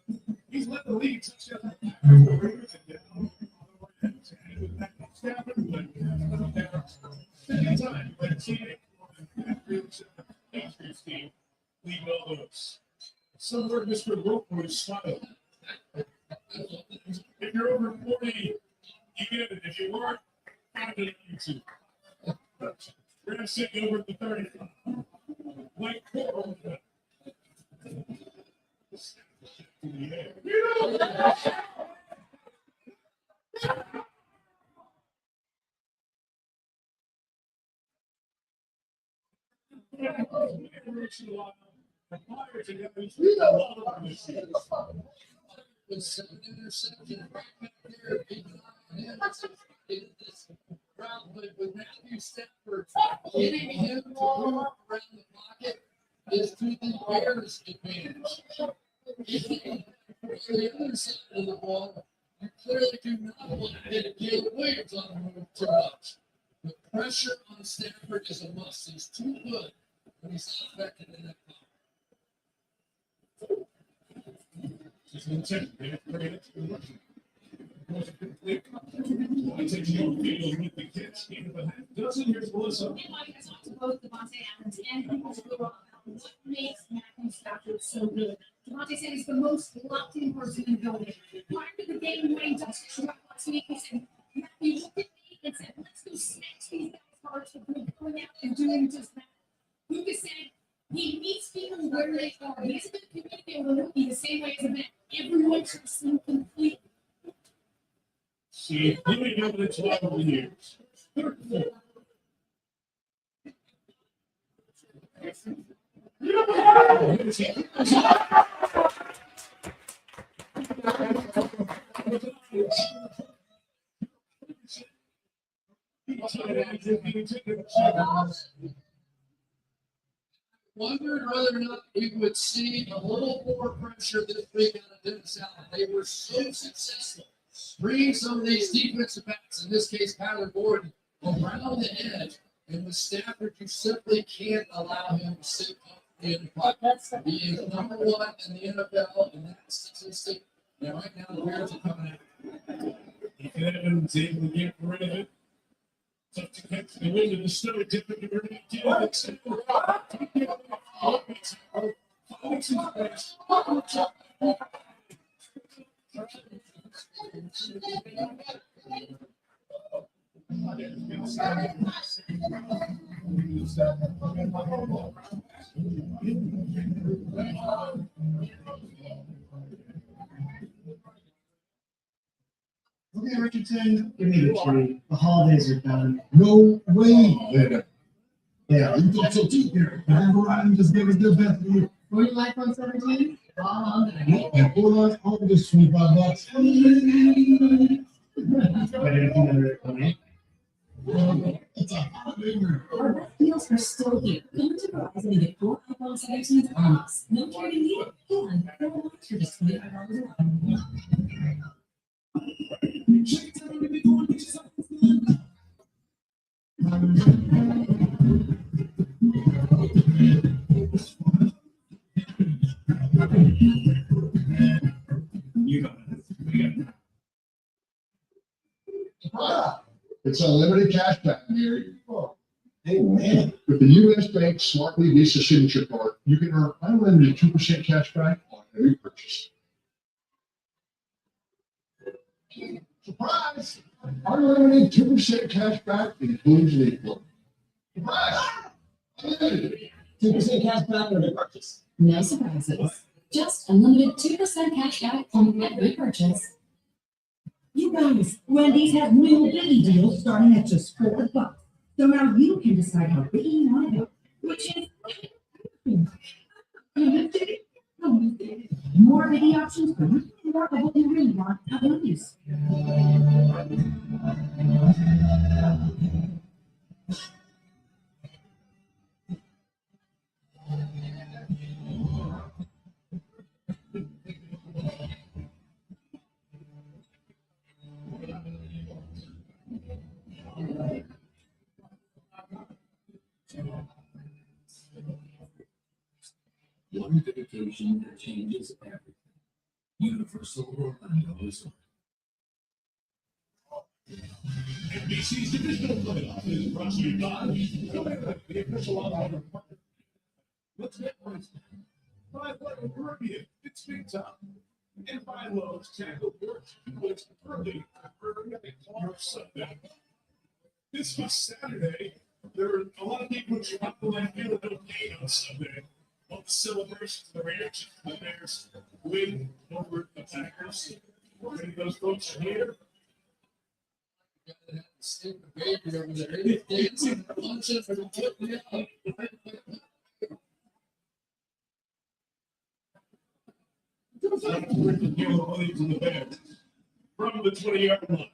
[SPEAKER 4] He's led the league touchdown. The Raiders are down. And with that, Stafford, but down. Second time, but teammate. leave all those. Somewhere Mr. Roper is smiling. If you're over 40, you get it. If you weren't, find it on YouTube. We're gonna sit over at the 35. Like coral.
[SPEAKER 9] With 7 interceptions right back there, keeping an eye on him. But with Matthew Stafford, getting him to move around the pocket is to the Bears' advantage. On the other side of the ball, you clearly do not want to hit Caleb Williams on the move too much. The pressure on Stafford is a must. He's too good when he's not affected in that pocket.
[SPEAKER 4] Just one second, man. Bring it to the rushing. I take the old field with the catch. Game of a half dozen. Here's Melissa.
[SPEAKER 5] And like I talked to both Devontae Adams and people who were about what makes Matthew Stafford so good. Devontae said he's the most locked in person in the building. Prior to the game when he just showed up last week, he said, Matthew looked at me and said, let's go snatch these guys' hearts for going out and doing just that. Lucas said he meets people where they are. He isn't going to communicate with a rookie the same way as a vet. Everyone trusts him completely.
[SPEAKER 4] See, living evidence over the years. 34.
[SPEAKER 9] Wondered whether or not we would see a little more pressure this week out of Dennis Allen. They were so successful bringing some of these defensive backs, in this case, Kyler Gordon, around the edge. And with Stafford, you simply can't allow him to sit up in the pocket. He is number one in the NFL in that statistic. And right now, the Bears are coming out.
[SPEAKER 4] If Evans able to get rid of it, tough to catch the wind of the snow, typically we're going to do
[SPEAKER 6] Okay, Richardson, give me the tree. The holidays are done.
[SPEAKER 8] No way.
[SPEAKER 6] Yeah.
[SPEAKER 8] You thought so too. Here, Ryan just gave us their best for you.
[SPEAKER 12] Were you like 117?
[SPEAKER 8] And $4 on this $25.
[SPEAKER 6] But anything under it, okay?
[SPEAKER 8] It's a holiday.
[SPEAKER 12] Our best deals are still here. Come to Verizon and get 4 iPhone 17s on us. No trading needed. And 4 months for just $25 a month.
[SPEAKER 4] You got it.
[SPEAKER 8] It's unlimited cash back. Hey, man. With the U.S. Bank Smartly Visa Signature Card, you can earn unlimited 2% cash back on every purchase. Surprise! Unlimited 2% cash back includes vehicle. Surprise! Unlimited.
[SPEAKER 12] 2% cash back on every purchase. No surprises. Just unlimited 2% cash back on every purchase.
[SPEAKER 14] You guys, Wendy's has new biggie deals starting at just $4. So now you can decide how big you want to go, which is more biggie options for you, more of what you really want at Wendy's.
[SPEAKER 11] One dedication that changes everything. Universal Orlando Resort.
[SPEAKER 4] NBC's divisional playoff is brought to you by the official online partner. Let's get one. 5-letter Caribbean. It's big time. And by Lowe's, tackle works early for Sunday. This was Saturday. There were a lot of people who dropped the line field and no game on Sunday. All the celebrations, the reactions, the Bears win over the Packers. Many of those folks are here.
[SPEAKER 9] Baby over there, he's dancing, punching, and putting it up.
[SPEAKER 4] From the 20-yard line,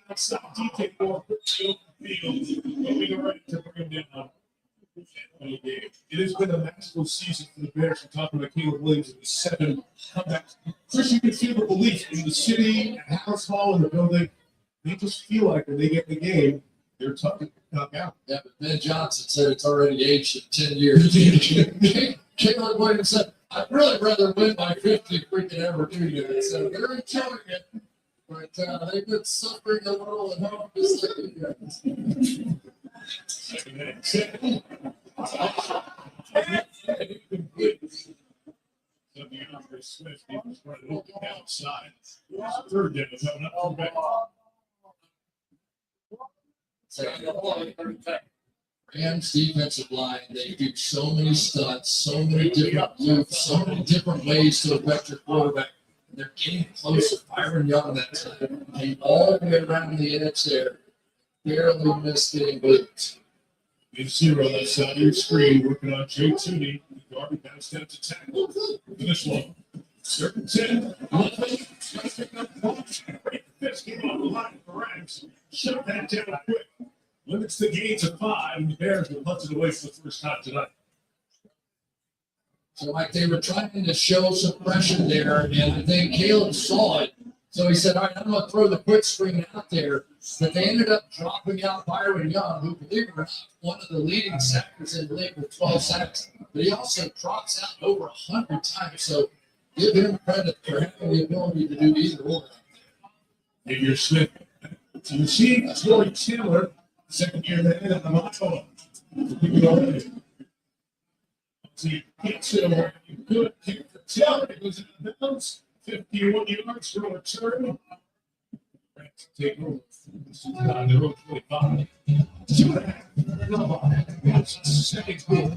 [SPEAKER 4] outside DK Moore, field, moving around to bring him down. It has been a magical season for the Bears. We're talking about Caleb Williams and the 7 comebacks. First, you can feel the belief in the city, at House Hall, in the building. They just feel like when they get in the game, they're tough to knock out.
[SPEAKER 9] Yeah, but Ben Johnson said it's already aged in 10 years. Caleb Williams said, I'd really rather win by 50 freaking ever do that. So they're enjoying it. But they've been suffering a little at home. Just like you guys.
[SPEAKER 4] Smith, he was running outside. Third down, coming up from back.
[SPEAKER 9] Rams defensive line, they do so many stunts, so many different moves, so many different ways to affect your quarterback. They're getting close to Byron Young that time. Came all the way around the edge there. Barely missed getting blitzed.
[SPEAKER 4] You see on that side of your screen, working on Jay Tooney. The guard bounced out to tackle. Finish one. Certain 10. Fist came off the line for Rams. Shut that down quick. Limits the gain to 5, and the Bears will punt it away for the first time tonight.
[SPEAKER 9] So, like, they were trying to show some pressure there, and I think Caleb saw it. So he said, all right, I'm going to throw the quick screen out there. But they ended up dropping out Byron Young, who, believe it or not, one of the leading sackers in the league with 12 sacks. But he also drops out over 100 times. So give him credit for having the ability to do either or.
[SPEAKER 4] Xavier Smith to receive. Troy Taylor, second year man at the Montana. See, gets it over. Good kick for Taylor. It goes into bounds. 51 yards for a return. Take over. This is on the road 25. 2.5. Second goal.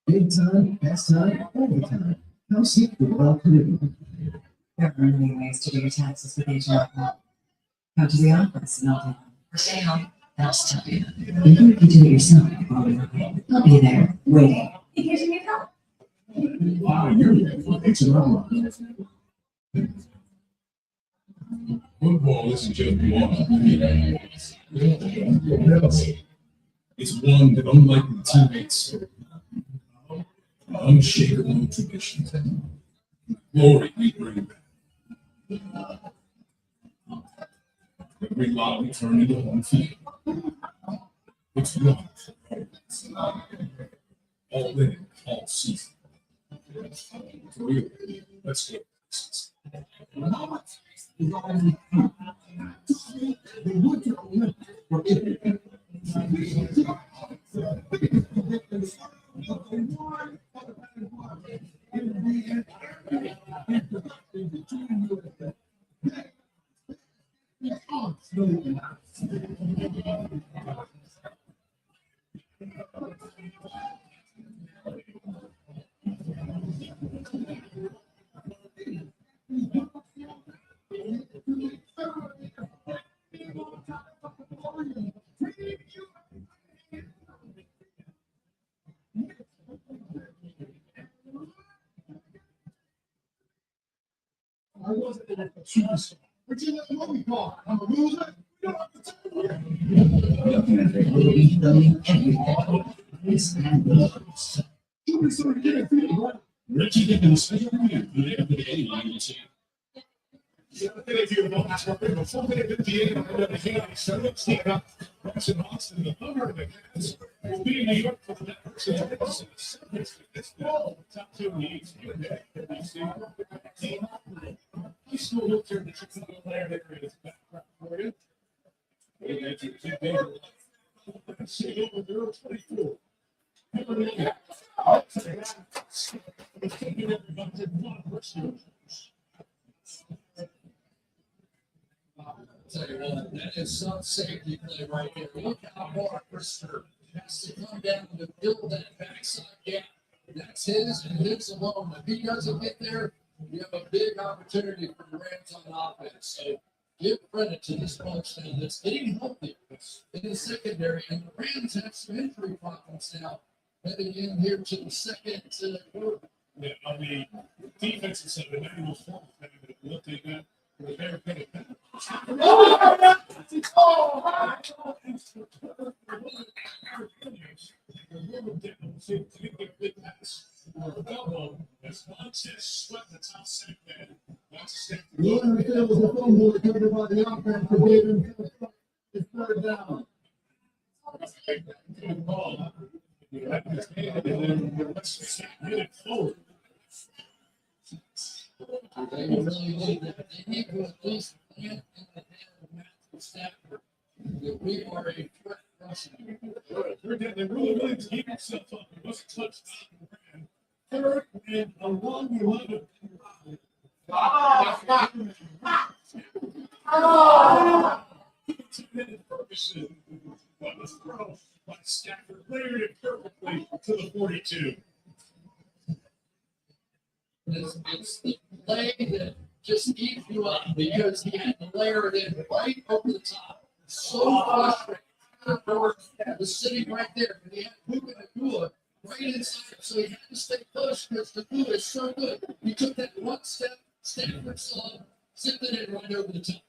[SPEAKER 7] Big time, best time, every time. How seek the well Caribbean.
[SPEAKER 12] There are many ways to do your taxes with HMO. Come to the office and I'll do them. Or stay home, I'll still do them. Even if you do it yourself, I'll be there, waiting.
[SPEAKER 10] Here's your new help.
[SPEAKER 4] Wow, it's an online. Football isn't just one. It's one that, unlike the teammates, unshakable traditions. Glory we bring back. Every lot we turn into one field. It's one. All in, all season. Really, let's go. I wasn't a superstar. But you know what we call? I'm a loser. You don't have to tell me.
[SPEAKER 7] Yes, and
[SPEAKER 4] Richie Dickens, special review for the FDA agency. Before they did the end of the game, started sneaking up. Boston Austin, the number of the Cats will be in New York for the next top 2 in the East. High school looked here, the Chicago player there is back for you. See over there, 24.
[SPEAKER 9] Tell you what, that is some safety play right there. Look how hard Christopher has to come down to build that backside gap. That's his and his alone. If he doesn't get there, you have a big opportunity for the Rams on offense. So give credit to this bunch now that's getting healthy in the secondary. And the Rams have some injury problems now heading in here to the second quarter.
[SPEAKER 4] Yeah, on the defensive side, the 94 what they got was very good at that.
[SPEAKER 7] Louisville was a fumble recovered by the offense to David. It's third down.
[SPEAKER 4] Good ball. And then let's hit it forward.
[SPEAKER 9] They really need that. They need to at least plant in the head of Matthew Stafford that we are a threat rushing.
[SPEAKER 4] They really need to keep himself up. He wasn't touchdown. Third and a long 11. Ferguson. What was throw by Stafford layered it perfectly to the 42.
[SPEAKER 9] It's the play that just eats you up because he had to layer it in right over the top. So frustrating. Kirk was sitting right there, and he had Puka Nakua right inside him, so he had to stay close because Nakua is so good. He took that one step, Stanford saw him, zipped it in right over the top.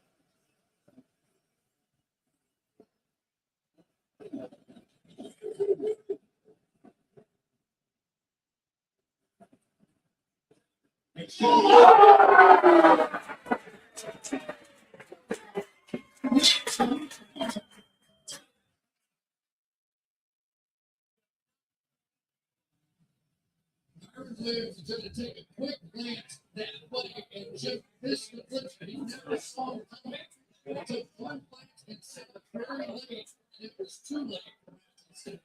[SPEAKER 9] Is going to take a quick glance that way and just miss the blitz, but he never saw him coming. It took one glance and said it very late, and it was too late for Matthew Stafford.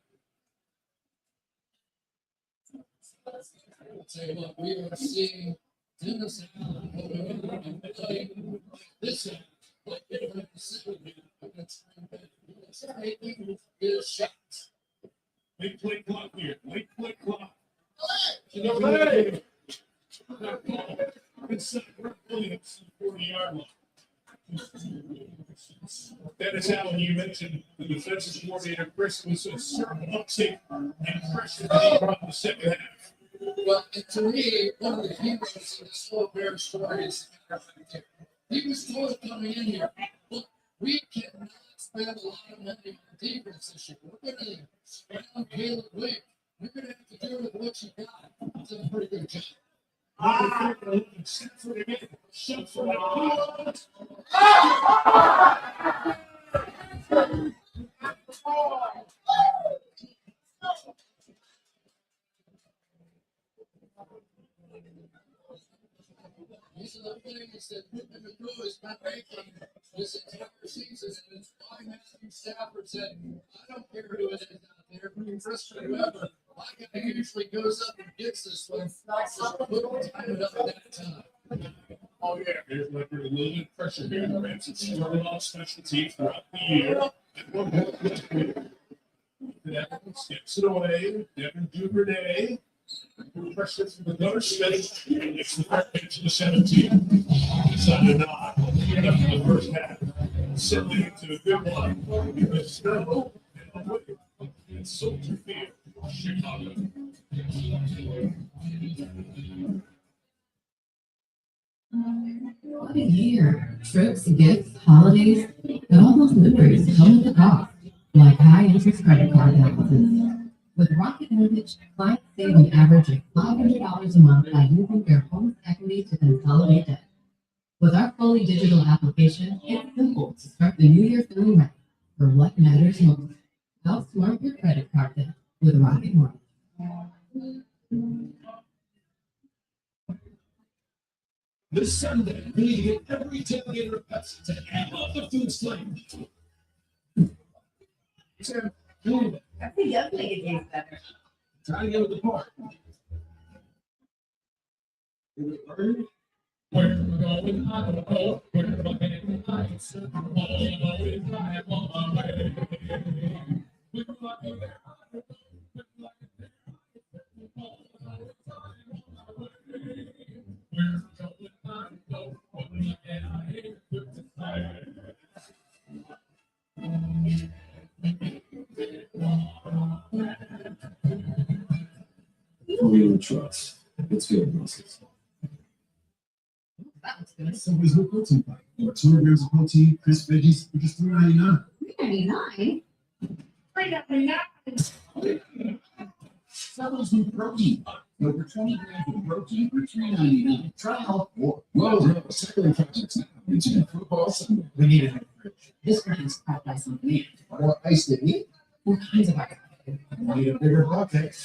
[SPEAKER 9] I'll tell you what, we are seeing Dennis Allen and playing this one, like they don't have to sit with me against Green Bay. He's taking his shots.
[SPEAKER 4] Late play clock here. Late play clock. Inside Greg Williams, 40-yard line. That is how you mentioned the defensive coordinator, Chris, was a certain uptick and pressure that he brought in the second half.
[SPEAKER 9] Well, and to me, one of the heroes in this whole Bear story is he was told coming in here, look, we cannot spend a lot of money on defense this year. We're going to spend Caleb Williams. You're going to have to do with what you got. It's a pretty good job. These are the things that Mcvey has been making this entire season, and it's why Matthew Stafford said, I don't care who it is out there, Chris or whoever, my guy usually goes up and gets this one. So we'll time it up that time.
[SPEAKER 4] Oh, yeah, there's like a little bit of pressure here. The Rams have started off special teams throughout the year. Devin skips it away. Devin Duvernay. Pressure from the gutter space. It's the first pitch to the 17. Decided not. After the first half. Settling into a good one. Because Snow and Soldier Field, Chicago.
[SPEAKER 12] What a year. Trips, gifts, holidays, and all those memories come with a cost, like high interest credit card balances. With Rocket Mortgage, clients save an average of $500 a month by using their home's equity to consolidate debt. With our fully digital application, it's simple to start the new year feeling ready for what matters most. Outsmart your credit card debt with Rocket Mortgage.
[SPEAKER 4] This Sunday, we need to get every tailgater pest to amp up the food flame. Sam, doing it.
[SPEAKER 14] I think definitely it tastes better.
[SPEAKER 4] Try to get with the part. Is it burning? Where am I going? I don't know. Where am I heading? I don't know. I'm on my way. Where am I going?
[SPEAKER 8] Fully trust. It's good.
[SPEAKER 12] That was good.
[SPEAKER 4] Somebody's new protein pack. Or 200 grams of protein, crisp veggies for just $3.99.
[SPEAKER 14] $3.99.
[SPEAKER 11] Subway's new protein pack. Over 20 grams of protein for $3.99. Try all four.
[SPEAKER 8] Whoa, second projects now. It's in football Sunday.
[SPEAKER 11] We need a new fridge. This brings packed ice on demand.
[SPEAKER 8] More ice than me.
[SPEAKER 11] All kinds of ice.
[SPEAKER 8] Need a bigger bucket.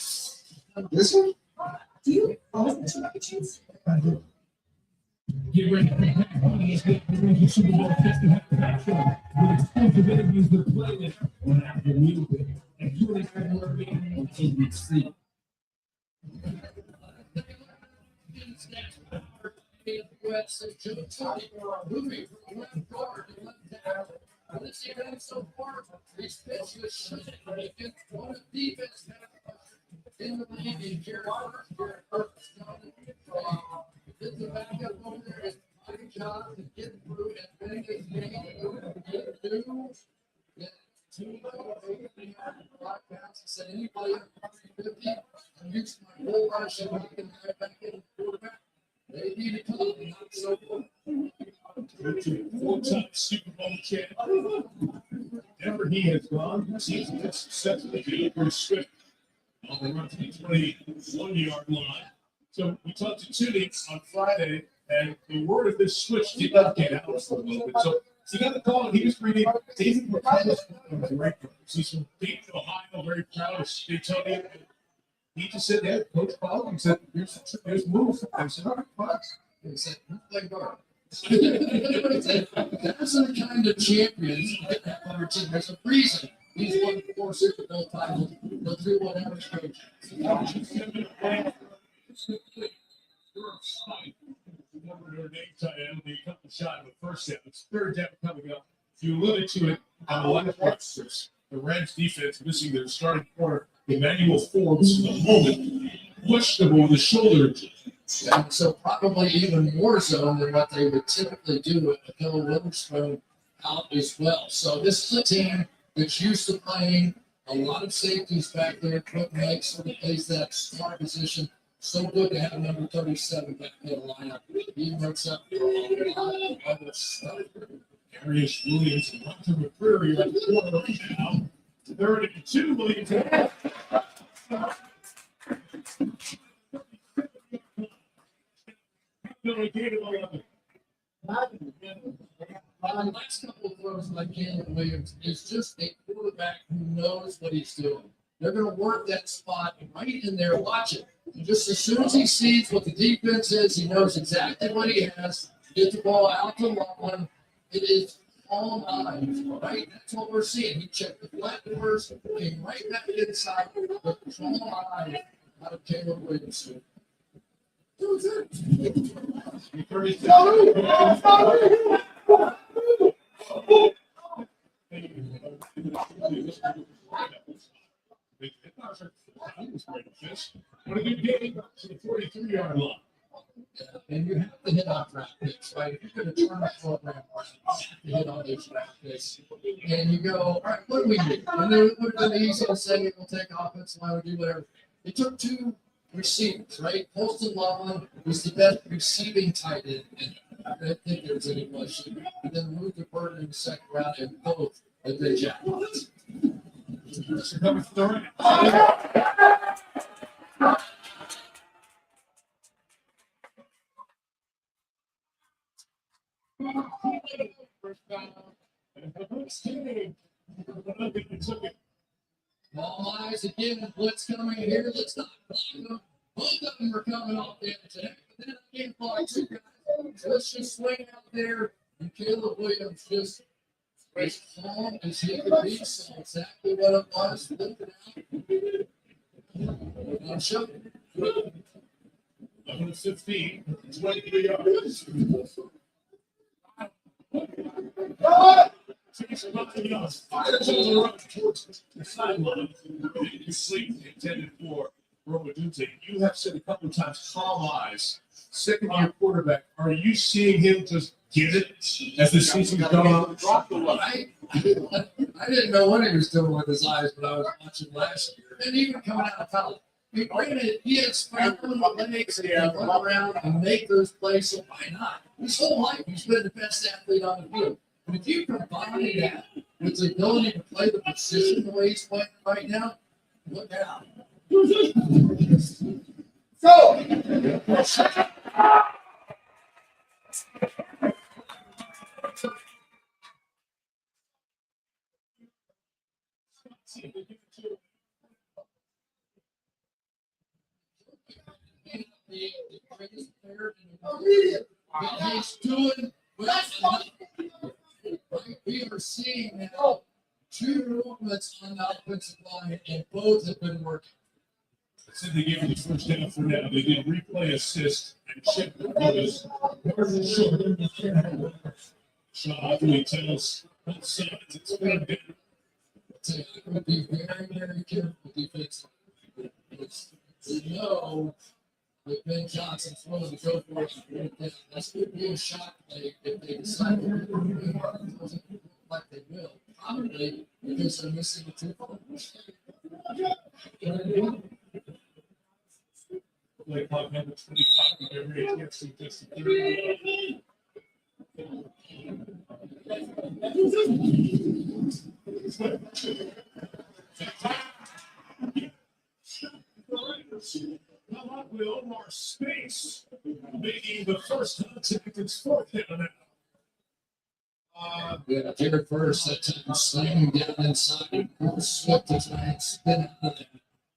[SPEAKER 8] This one?
[SPEAKER 14] Do you always mention mac and cheese?
[SPEAKER 8] I do.
[SPEAKER 4] Get ready for the Super Bowl 50 halftime with exclusive interviews with players on Apple Music and Julie February on ABC.
[SPEAKER 9] So far, these pitches should get one of defense in the league in Carolina. Did the backup over there is my job to get through and win this game. Two said anybody under 50, I'm using my whole rush and I can right back in the quarterback. They need to come and not so good.
[SPEAKER 4] Four-time Super Bowl champ. Wherever he has gone, he's been successful. Very swift on the run to the 21-yard line. So we talked to Tootie on Friday, and the word of this switch did not get out for a little bit. So he got the call, and he was pretty. David McCullough was a great coach. He's from Dayton, Ohio, very proud of Daytona. He just said, "Yeah, Coach called and said, here's moves." I said, "All right, fine."
[SPEAKER 9] He said, "Play guard." That's the kind of champions that have on our team. There's a reason he's won 4 Super Bowl titles. They'll do whatever coach.
[SPEAKER 4] They cut the shot in the first half. It's third down coming up. You alluded to it on the last part. The Rams defense missing their starting corner, Emmanuel Forbes, for the moment, questionable with the shoulder.
[SPEAKER 9] And so probably even more so than what they would typically do with Bill Witherspoon out as well. So this is a team that's used to playing a lot of safeties back there. Quick Mike sort of plays that star position. So good to have number 37 back in the lineup. He works up for a lot of other stuff.
[SPEAKER 4] Darius Williams and Hunter McCreary at the corner right now. 3rd and 2, Williams.
[SPEAKER 9] The last couple of throws by Caleb Williams is just a quarterback who knows what he's doing. They're going to work that spot right in there. Watch it. Just as soon as he sees what the defense is, he knows exactly what he has. Get the ball out to Loveland. It is all eyes, right? That's what we're seeing. He checked the flat doors, came right back inside, but all eyes out of Caleb Williams.
[SPEAKER 4] What a good game to the 43-yard line.
[SPEAKER 9] And you have to hit on draft picks, right? If you're going to turn a program around, you hit on those draft picks. And you go, all right, what do we do? And it would have been easy to say, we'll take offensive line, we'll do whatever. They took 2 receivers, right? Poston Loveland was the best receiving tight end. And I don't think there's any question. And then Luther Burton in the second round, and both a good job.
[SPEAKER 4] Coming for the ring.
[SPEAKER 9] All eyes again, blitz coming here. Let's not block them. Both of them are coming off the attack. But then I can't block two guys. Let's just swing out there. And Caleb Williams just as calm as he could be. So exactly what it was. Look it out. Not sure.
[SPEAKER 4] 11-15, 23 yards. Takes about 2 yards. Fires on the run towards the sideline. You sleep intended for Roma Dute. You have said a couple of times, calm eyes. Second-year quarterback. Are you seeing him just get it as the season goes on?
[SPEAKER 9] I didn't know what he was doing with his eyes when I was watching last year. And even coming out of college. I mean, granted, he had phenomenal legs and run around and make those plays, so why not? His whole life, he's been the best athlete on the field. But if you combine that with the ability to play the position the way he's playing right now, look out. The greatest player in the world. And he's doing well enough. We are seeing now two movements on the offensive line, and both have been working.
[SPEAKER 4] Said they gave him the first down for now. They did replay assist and check the was shot Hoffman tells both sides it's been good.
[SPEAKER 9] So I would be very, very careful defensively. You know that Ben Johnson's willing to go for it. That's going to be a shot play if they decide to do it like they will. Probably because they're missing the two points.
[SPEAKER 4] Play clock number 25. Every chance to just the third. Now will Omar Space making the first contact. It's fourth down now.
[SPEAKER 9] Yeah, Jared first that time slamming down inside. Swift to try and spin out of it.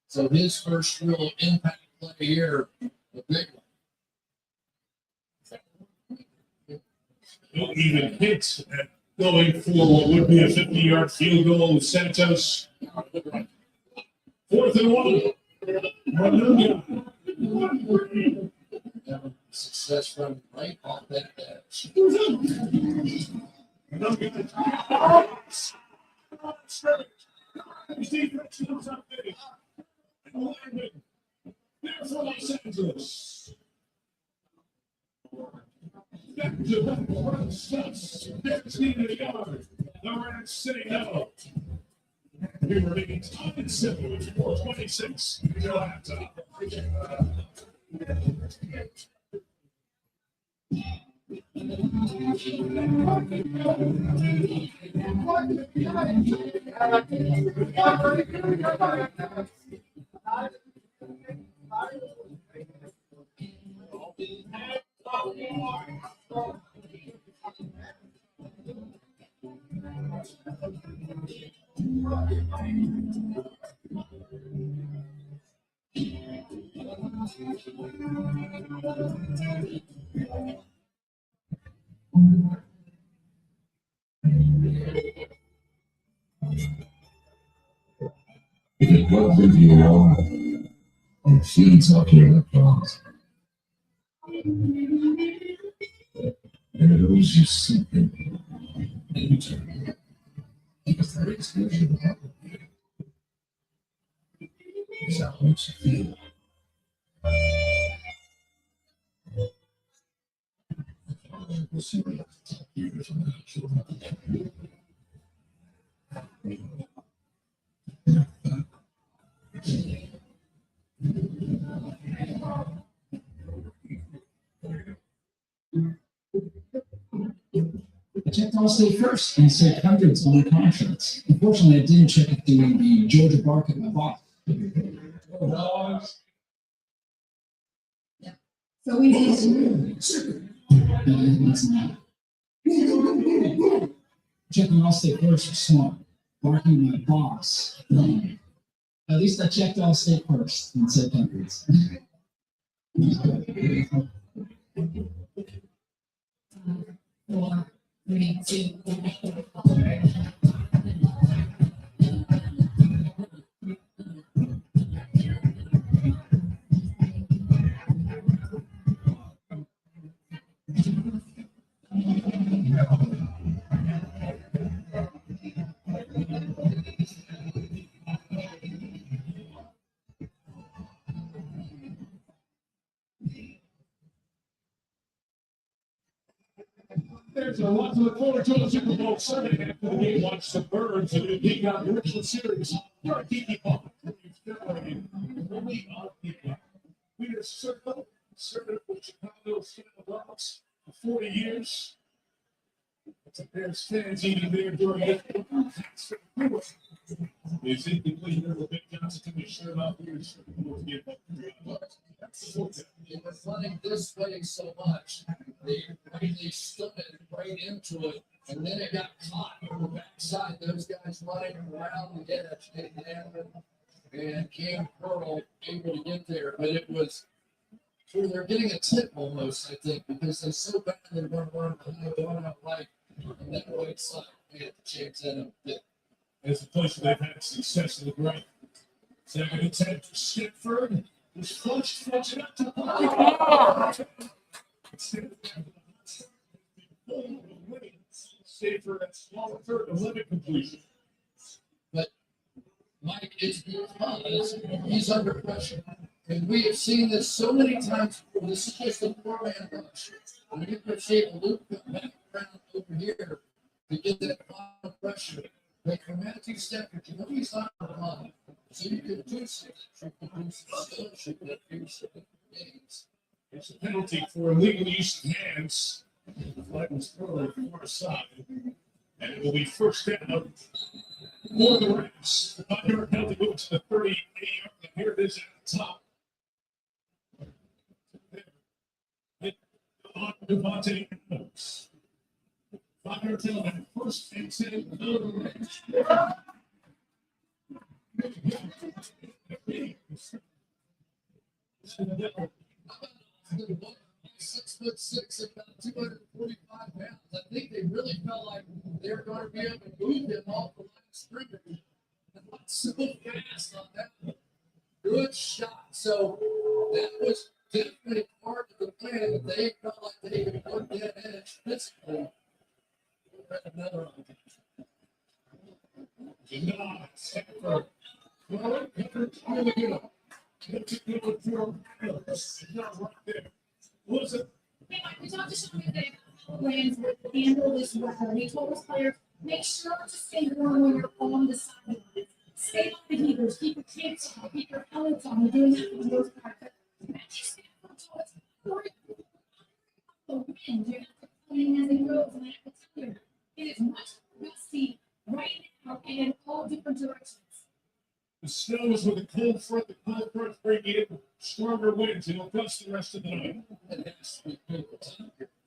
[SPEAKER 9] So his first real impact play here, a big one.
[SPEAKER 4] No even hit at going for what would be a 50-yard field goal with Santos. 4th and 1.
[SPEAKER 9] Success from right off that edge.
[SPEAKER 4] There for Los Angeles. Back to back run stops. 15 yard. The Rams say no. We were making time and 7 with 4:26 until halftime.
[SPEAKER 13] If it works with you alone, it feeds off your electrons. And it owes you something in return. Because that explosion happened is how it makes you feel. We'll see what happens years from now.
[SPEAKER 11] checked Allstate first and said hundreds on my conscience. Unfortunately, I didn't check it through the Georgia Bark at my boss.
[SPEAKER 14] So we need to.
[SPEAKER 11] It's not. Checking Allstate first was smart. Barking my boss. At least I checked Allstate first and said hundreds.
[SPEAKER 12] 4, 3, 2,
[SPEAKER 4] There's a lot to look forward to on Super Bowl Sunday after the game. Watch the Birds and the Big Out Richland Series. You're a Kiki Pop. We have served with Chicago Blackhawks for 40 years. It's a Bears fans eating there during that. Is it complete? The Big Johnson can be sure about here.
[SPEAKER 9] They were running this way so much. They stood it right into it, and then it got caught on the backside. Those guys running around the edge, and Cam Pearl able to get there. But it was, they're getting a tip almost, I think, because they're so bad they're going to run going out like on that right side. They had to change that up a bit.
[SPEAKER 4] It's a place where they've had success in the great. Second attempt for Stanford. Was flushed up to Safer and smaller third and limit completion.
[SPEAKER 9] But Mike is because he's under pressure. And we have seen this so many times before. This is just a four-man rush. And you can see a loop back around over here to get that final pressure. But for Matthew Stafford, you know he's not on the line. So you can do something. You can do some scholarship that gives some games.
[SPEAKER 4] It's a penalty for illegal use of hands. The flag was early for a side. And it will be first down for the Rams. The 5-yard penalty moves to the 38-yard. And here it is at the top. On Devontae Adams. 5-yard penalty, first and 10 for the Rams.
[SPEAKER 9] 6'6", about 245 pounds. I think they really felt like they were going to be able to move him off the line of scrimmage. So fast on that one. Good shot. So that was definitely part of the plan. They felt like they could work that edge physically. Another one.
[SPEAKER 5] Hey, Mike, we talked to Shayne today about how Rams would handle this weather. And he told his players, make sure to stay warm when you're on the sideline. Stay on the heaters, keep your capes on, keep your helmets on. You're doing that for the most part. But Matthew Stafford told us, the wind, you're not playing as it goes. And I have to tell you, it is much gusty right now and in all different directions.
[SPEAKER 4] The snow is with a cold front. The cold front bringing in stronger winds. It'll gust the rest of the night.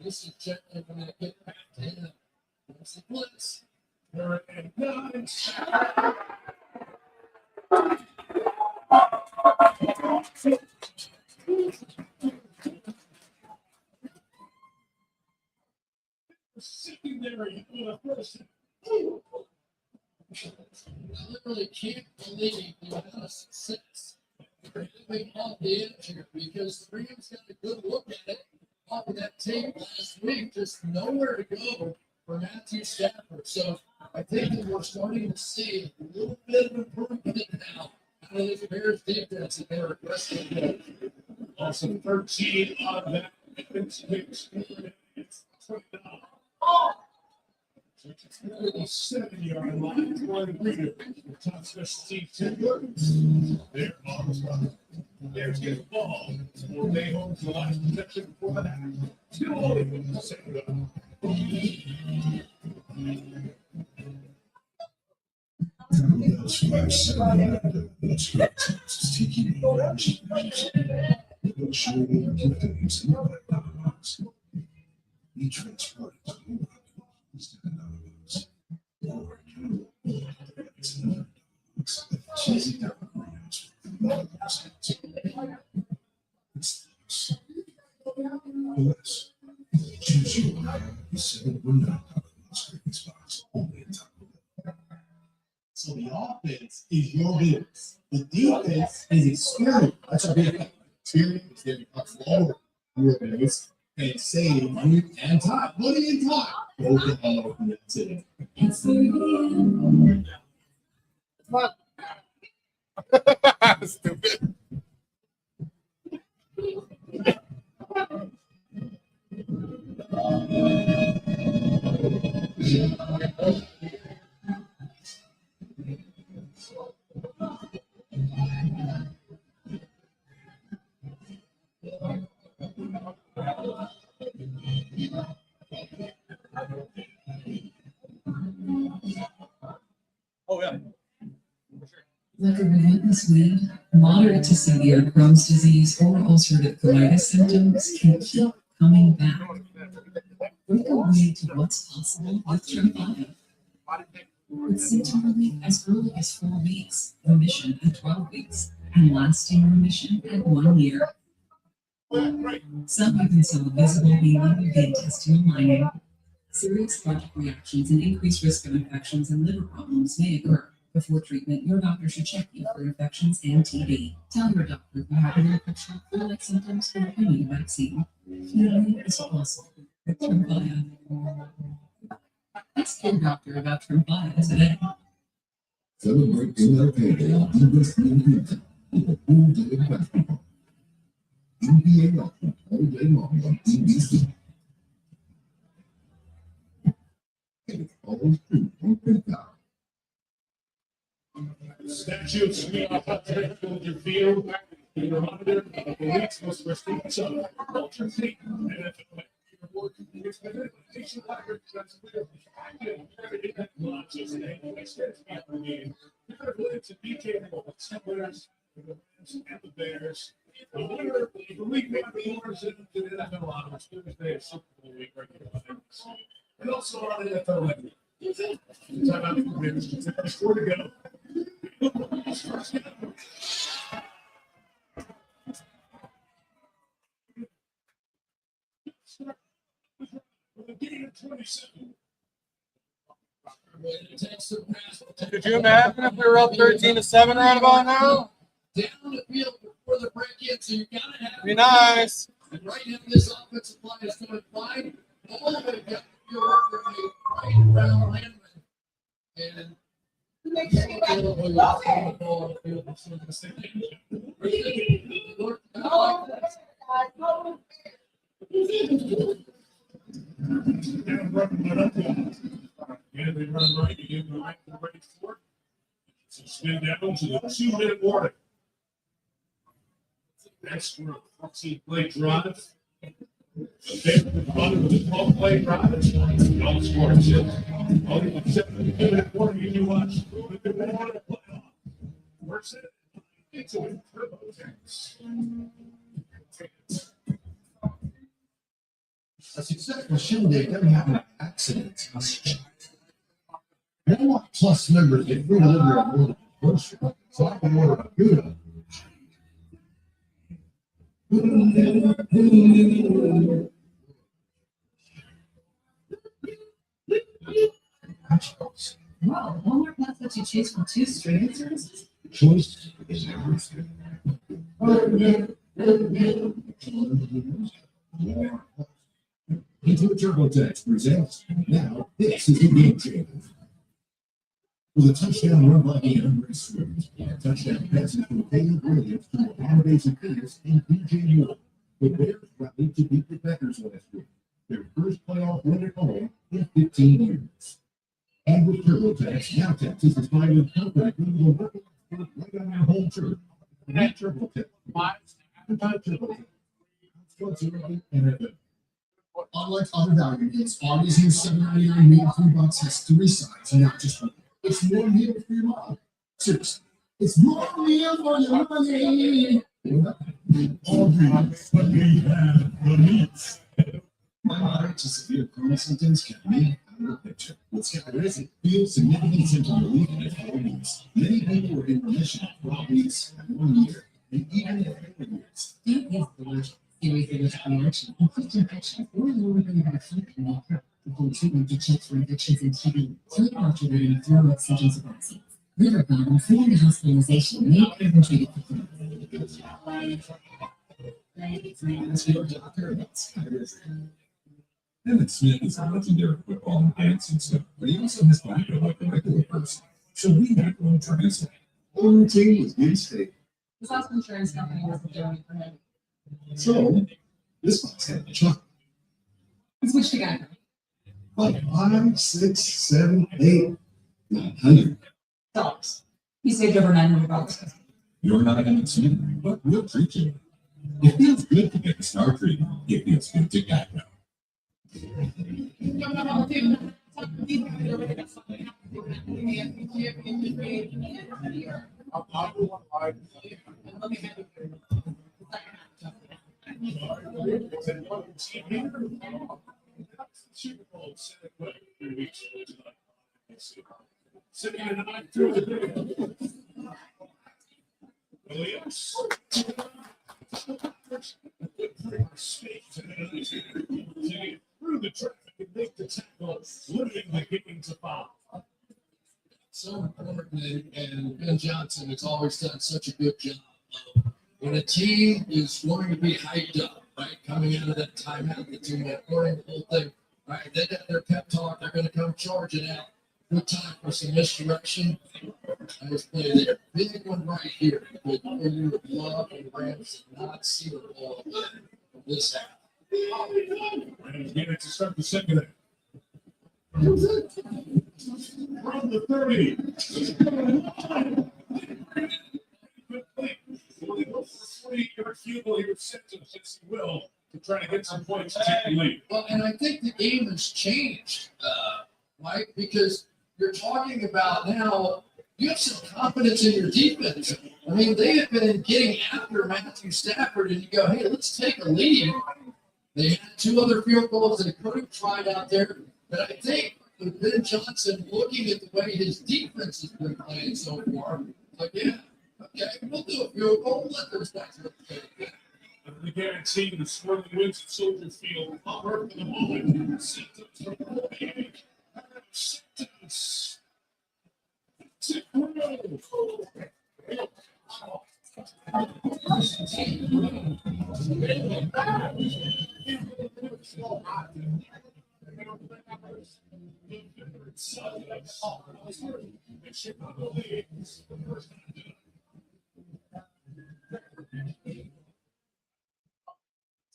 [SPEAKER 9] This is gently when I get back to him. There's the blitz.
[SPEAKER 4] Third and 9. Secondary on the first.
[SPEAKER 9] I literally can't believe the amount of success they're having off the edge here because the Rams got a good look at it off of that tape last week. Just nowhere to go for Matthew Stafford. So I think that we're starting to see a little bit of improvement now out of this Bears defense and their aggressive play.
[SPEAKER 4] Also 13 on that. It's 7-yard line for the Breeder. Top special team 10 yards. There, Bears get the ball. Or they hold the last possession before the half. 2-0. That's why I'm saying that's what Texas taking over. It'll show you the things in that box. He transported to you instead of box. Or you it's another box. She's a Yes. Choose your line. 719 box. Only in time.
[SPEAKER 1] So the offense is your business. The defense is experience. That's a big experience. They become forward your base and save money and time. Money and time. Both in all of today.
[SPEAKER 9] Stupid.
[SPEAKER 1] Oh, yeah.
[SPEAKER 12] Like a relentless weed, moderate to severe Crohn's disease or ulcerative colitis symptoms can keep coming back. Break away to what's possible with Tremfya. With symptom relief as early as 4 weeks, remission at 12 weeks, and lasting remission at 1 year. Some even saw visible healing of the intestinal lining. Serious allergic reactions and increased risk of infections and liver problems may occur. Before treatment, your doctor should check you for infections and TB. Tell your doctor if you have an infection or flu-like symptoms or if you need a vaccine. Healing is possible with Tremfya. Ask your doctor about Tremfya today.
[SPEAKER 4] Celebrate your payday on Divas Pizza with a full day of basketball. NBA action all day long on ABC. And it's always true on PayPal. Statue of Sweeney with your field, your monitor, the police must receive some culture state, and if it to be capable of some winners, the Rams and the Bears. The winner, the week one, the owners in the NFL Honors Thursday Super Bowl week regular events. And also on NFL Legend. Time out for Bears. There's 4 to go.
[SPEAKER 9] Could you imagine if we were up 13-7 right about now? Down the field before the break-in, so you gotta have.
[SPEAKER 12] Be nice.
[SPEAKER 9] And right now, this offensive line is going to find all of it. Got the field right around Landman. And
[SPEAKER 4] And they run right, you give them right, they're ready for it. So spin down to the 2-minute warning. Next, we're 14-play drive. The bottom of the 12-play drive. Y'all scored 6. Only with 7-minute warning, you can watch. They want to play off. Works it. It's a turbo tanks.
[SPEAKER 7] A successful shindig doesn't happen by accident. Walmart Plus members get free delivery of more than grocery, so I can order a good.
[SPEAKER 12] Wow, Walmart Plus lets you choose from 2 streaming services.
[SPEAKER 7] Choice is everything. Into a TurboTax presents. Now, this is the game changer. With a touchdown run by the Andre Swift, and a touchdown passes from Caleb Williams to Mohamed Zacchaeus and DJ Moore. The Bears rallied to beat the Packers last week, their first playoff win at home in 15 years. And with TurboTax, now Texas is finding confident in the work right on your home turf. TurboTax. TurboTax. Sponsor of the NFL.
[SPEAKER 9] Unlike other value meals, Arby's new $7.99 meal $3 has 3 sides, not just one. It's more meal for your money. Seriously, it's more meal for your money.
[SPEAKER 4] Arby's, but we have the meats.
[SPEAKER 8] My moderate to severe chronic symptoms kept me out of the picture. With Scaparizzi, feel significant symptom relief in 4 weeks. Many people were in remission for 12 weeks and 1 year, and even in 4 years.
[SPEAKER 12] Don't use the word serious allergic reaction, include infection, or lowering of food can occur before treatment to check for infections in TB. Tell your doctor that any throw-up symptoms of vaccines. Liver problems leading to hospitalization may have been treated quickly.
[SPEAKER 8] Ask your doctor about Scaparizzi. Emmett Smith is a legendary football and dancing star, but he also has tobacco like a regular person. So we had one translate. Only team was good state.
[SPEAKER 5] His last insurance company wasn't doing it for him.
[SPEAKER 8] So this box had a truck.
[SPEAKER 5] He switched to Geico.
[SPEAKER 8] Like 5, 6, 7, 8, 900.
[SPEAKER 5] Dollars. He saved over $900.
[SPEAKER 8] You're not Emmett Smith, but we'll treat you. It feels good to get the star treatment. It feels good to Geico.
[SPEAKER 4] Super Bowl said what 3 weeks ago. Sitting in the night through the Williams. Through the traffic and make the tackle, limiting the getting to foul.
[SPEAKER 9] So important, and Ben Johnson has always done such a good job. When a team is going to be hyped up, right, coming out of that timeout, the team that learning the whole thing, right, they got their pep talk, they're going to come charging out. Good time for some misdirection. Nice play there. Big one right here. But you would love and Rams not see the ball from this half.
[SPEAKER 4] And get it to start the second half. From the 30. Good play. Only go for a 40-yard field goal here, sentence, yes, he will, to try to get some points to take the lead.
[SPEAKER 9] Well, and I think the game has changed, Mike, because you're talking about now you have some confidence in your defense. I mean, they have been getting after Matthew Stafford, and you go, hey, let's take a lead. They had 2 other field goals they could have tried out there. But I think with Ben Johnson looking at the way his defense has been playing so far, like, yeah, okay, we'll do a field goal. Let those guys play.
[SPEAKER 4] And the guarantee the swirling wins at Soldier Field. Upper for the moment. Sentence from the Sentence.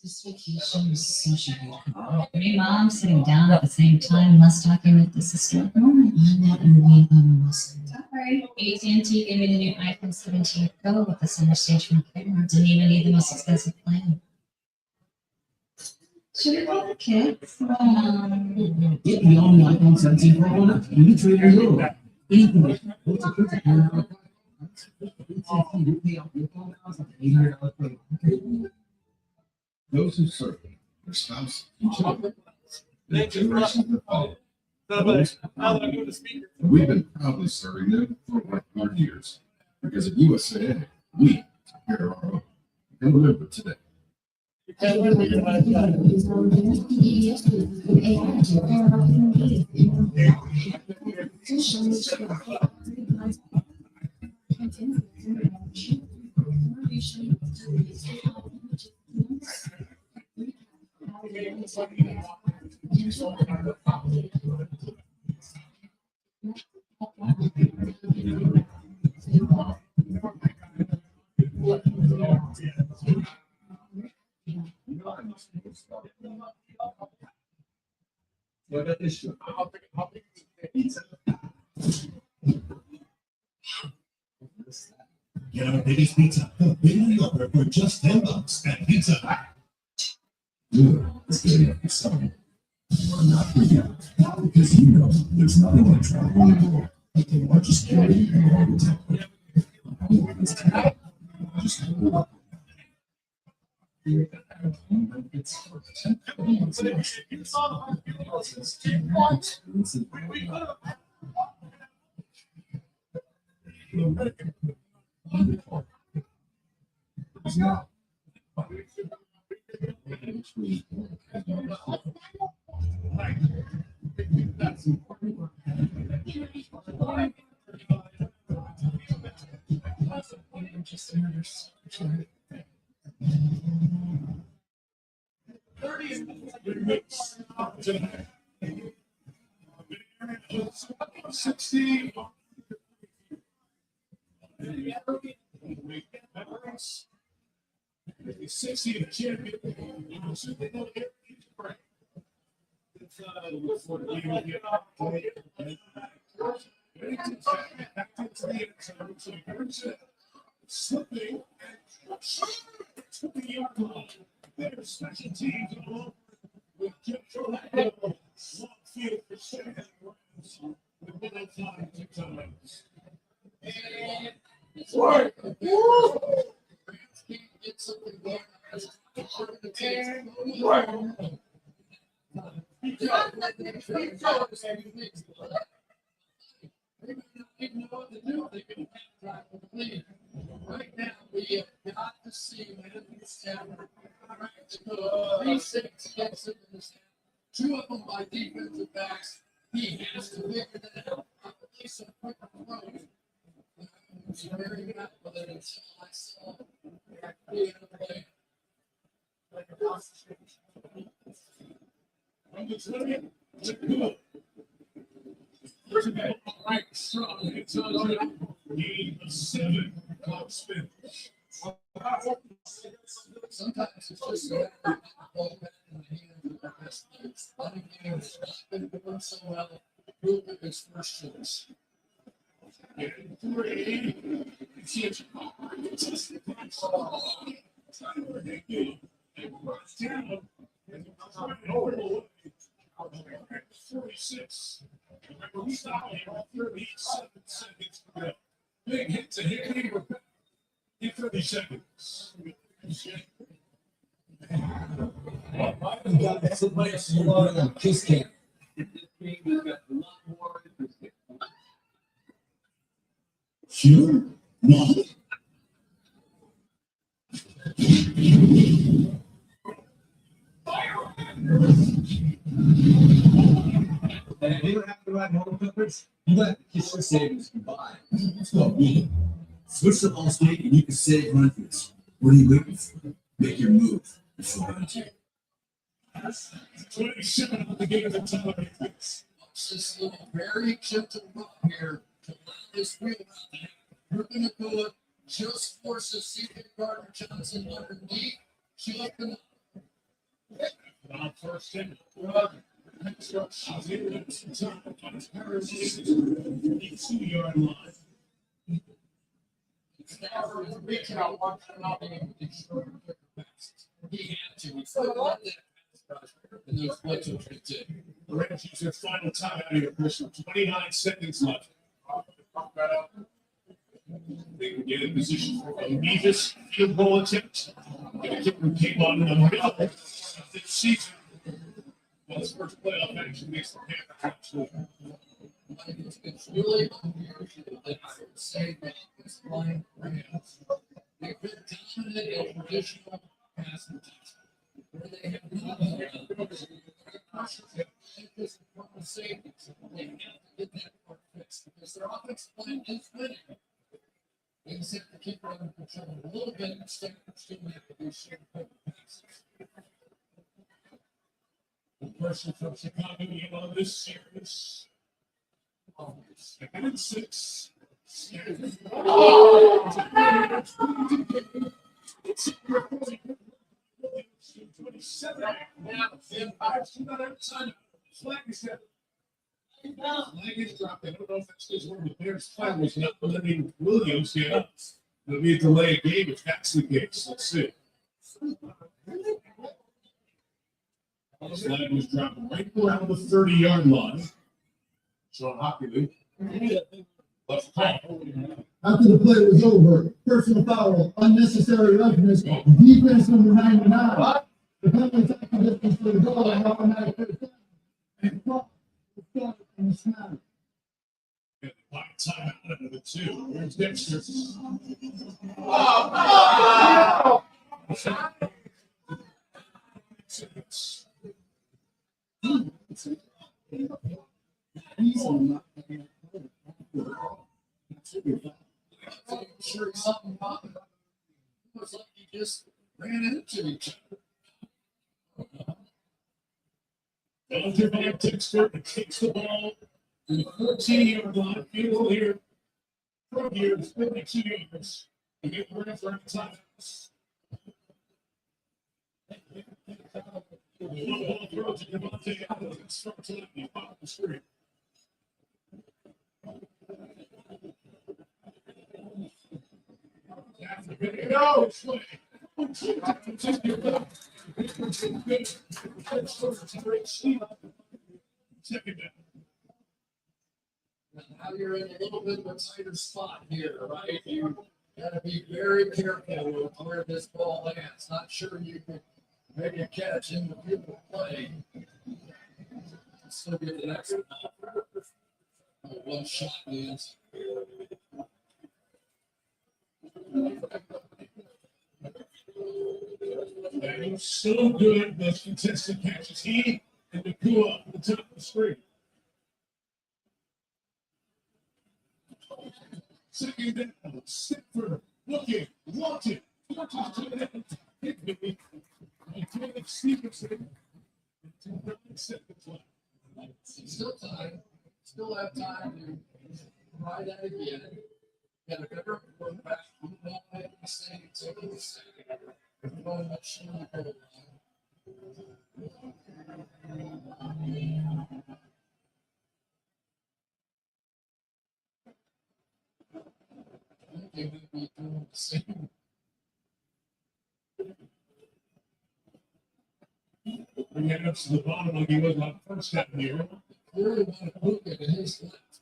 [SPEAKER 12] This vacation was such a good call. 3 moms sitting down at the same time, less talking with this historic moment. I'm not moving on Wilson. Sorry. AT&T gave me the new iPhone 17 Pro with the center stage from camera. Didn't even need the most expensive plan. Should we call the kids?
[SPEAKER 7] Get the only iPhone 17 Pro on it. You trade your little. Anything. What's a quick $800 plan.
[SPEAKER 8] Those who serve their spouse and children, the generations that follow. We've been proudly serving them for 100 years. Because at USA, we take care of our own. And remember today.
[SPEAKER 7] What about this show?
[SPEAKER 4] Get our biggest pizza, the Big New Yorker, for just $10 at Pizza Hut.
[SPEAKER 11] Good. It's getting up something. Not for you. Because you know there's nothing like traveling abroad. Like the largest carrier in all the time. It's time. Just hold up.
[SPEAKER 4] $60. 60 in the champion. Slipping to the yard line. There's special teams along with Jeff Trolando. Long field for Shayne Marsaw. With middle time 2 times.
[SPEAKER 9] And it's work. Rams can't get something going. Right now, we have got to see three safety exit in this half. 2 of them by defensive backs. He has to figure that out. Play some quick throws. It's very bad with it until I saw play.
[SPEAKER 4] Number 20, Good. Right, strong. It's on game of 7. Clock spin.
[SPEAKER 9] Sometimes it's just a ball back in the hands of the best players. Letting games not been doing so well. Move with his first choice.
[SPEAKER 4] And 3. It's here. Tyler Higbee. And runs down. And over the way. 46. Remember, we stopped him 37 seconds to go. Big hit to Higbee. In 30 seconds.
[SPEAKER 1] We got somebody else who wanted to kiss cam.
[SPEAKER 11] Sure. What?
[SPEAKER 1] And if you don't have to ride motorcycles, you got to kiss your savings goodbye. Let's go. Switch to Allstate and you can save renters. What are you waiting for? Make your move before renting.
[SPEAKER 4] 27 on the game of the time.
[SPEAKER 9] This little very gentle run here to let this wheel out. We're going to go up, just force a secret Gardner Johnson underneath. Just enough.
[SPEAKER 4] On first and 2-yard line.
[SPEAKER 9] Reaching out one time out and he had to. He still got that. And those blitzers right there.
[SPEAKER 4] The Rams use their final timeout here, Chris. 29 seconds left. They can get in position for a Nevis field goal attempt. And the kicker came on in the middle of the season. Well, his first playoff action makes the Panthers.
[SPEAKER 9] It's really unusual that I would say that this line Rams, they've been dominant in traditional pass protection. Where they have not from the safeties. They have to get that part fixed because their offensive line is winning. They just have to keep it under control a little bit instead of still have to do certain passes.
[SPEAKER 4] The pressure from Chicago in on this series. 2nd and 6. Oh! 27. Now, flag is dropped. Flag is dropped. I don't know if that's because one of the Bears' flag was not letting Williams get up. It'll be a delay of game if that's the case. Let's see. His leg was dropped right around the 30-yard line. Sean Hockley. Left call.
[SPEAKER 6] After the play was over, personal foul, unnecessary roughness, defense number 99. The penalty tackle distance for the goal and automatic first down. And clock was started on the snap.
[SPEAKER 4] And by timeout at number 2. Here's Dexter.
[SPEAKER 9] Sure, something happened. It was like you just ran into each other.
[SPEAKER 4] Dante Van Dexter takes the ball in the 14-yard line. Field here. From here, 52 yards. And get ready for a time. Ball throw to Devontae Adams. Starts at the bottom of the screen. Go! Second down.
[SPEAKER 9] Now you're in a little bit of a tighter spot here, right? You gotta be very careful with where this ball lands. Not sure you can make a catch in the field of play. Still get the next one shot lands.
[SPEAKER 4] And he's so good, those contested catches. He and Nakua at the top of the screen. Second down, Stickford looking, wanted, watches to the hit me. Antonio Stevenson. 9 seconds left.
[SPEAKER 9] Still time. Still have time to try that again. Get a better quarterback. You don't make a mistake. Take a mistake. You don't make sure you go I think they would be doing the same.
[SPEAKER 4] Bring it up to the bottom like he was on first down here.
[SPEAKER 9] Clearly want to look at his left.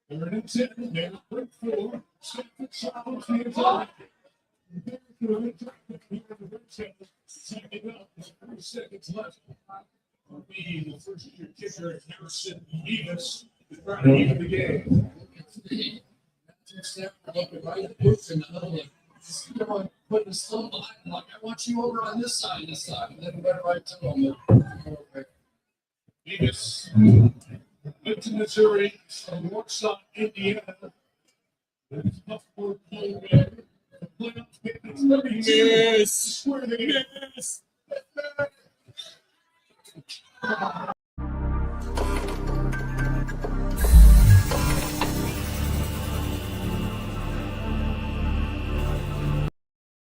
[SPEAKER 4] Third and 10. They're quick 4. Second shot. Hands on. Second up. 3 seconds left. Being the first year kicker, Harrison Davis, is trying to even the game.
[SPEAKER 9] Looking right at Brooks in the middle. Come on, putting his thumb behind him, like, I want you over on this side, and then went right to him.
[SPEAKER 4] Davis, Clinton, Missouri, from Warsaw, Indiana. There's Buffalo playing there. The playoff game is 30 minutes. Square the game.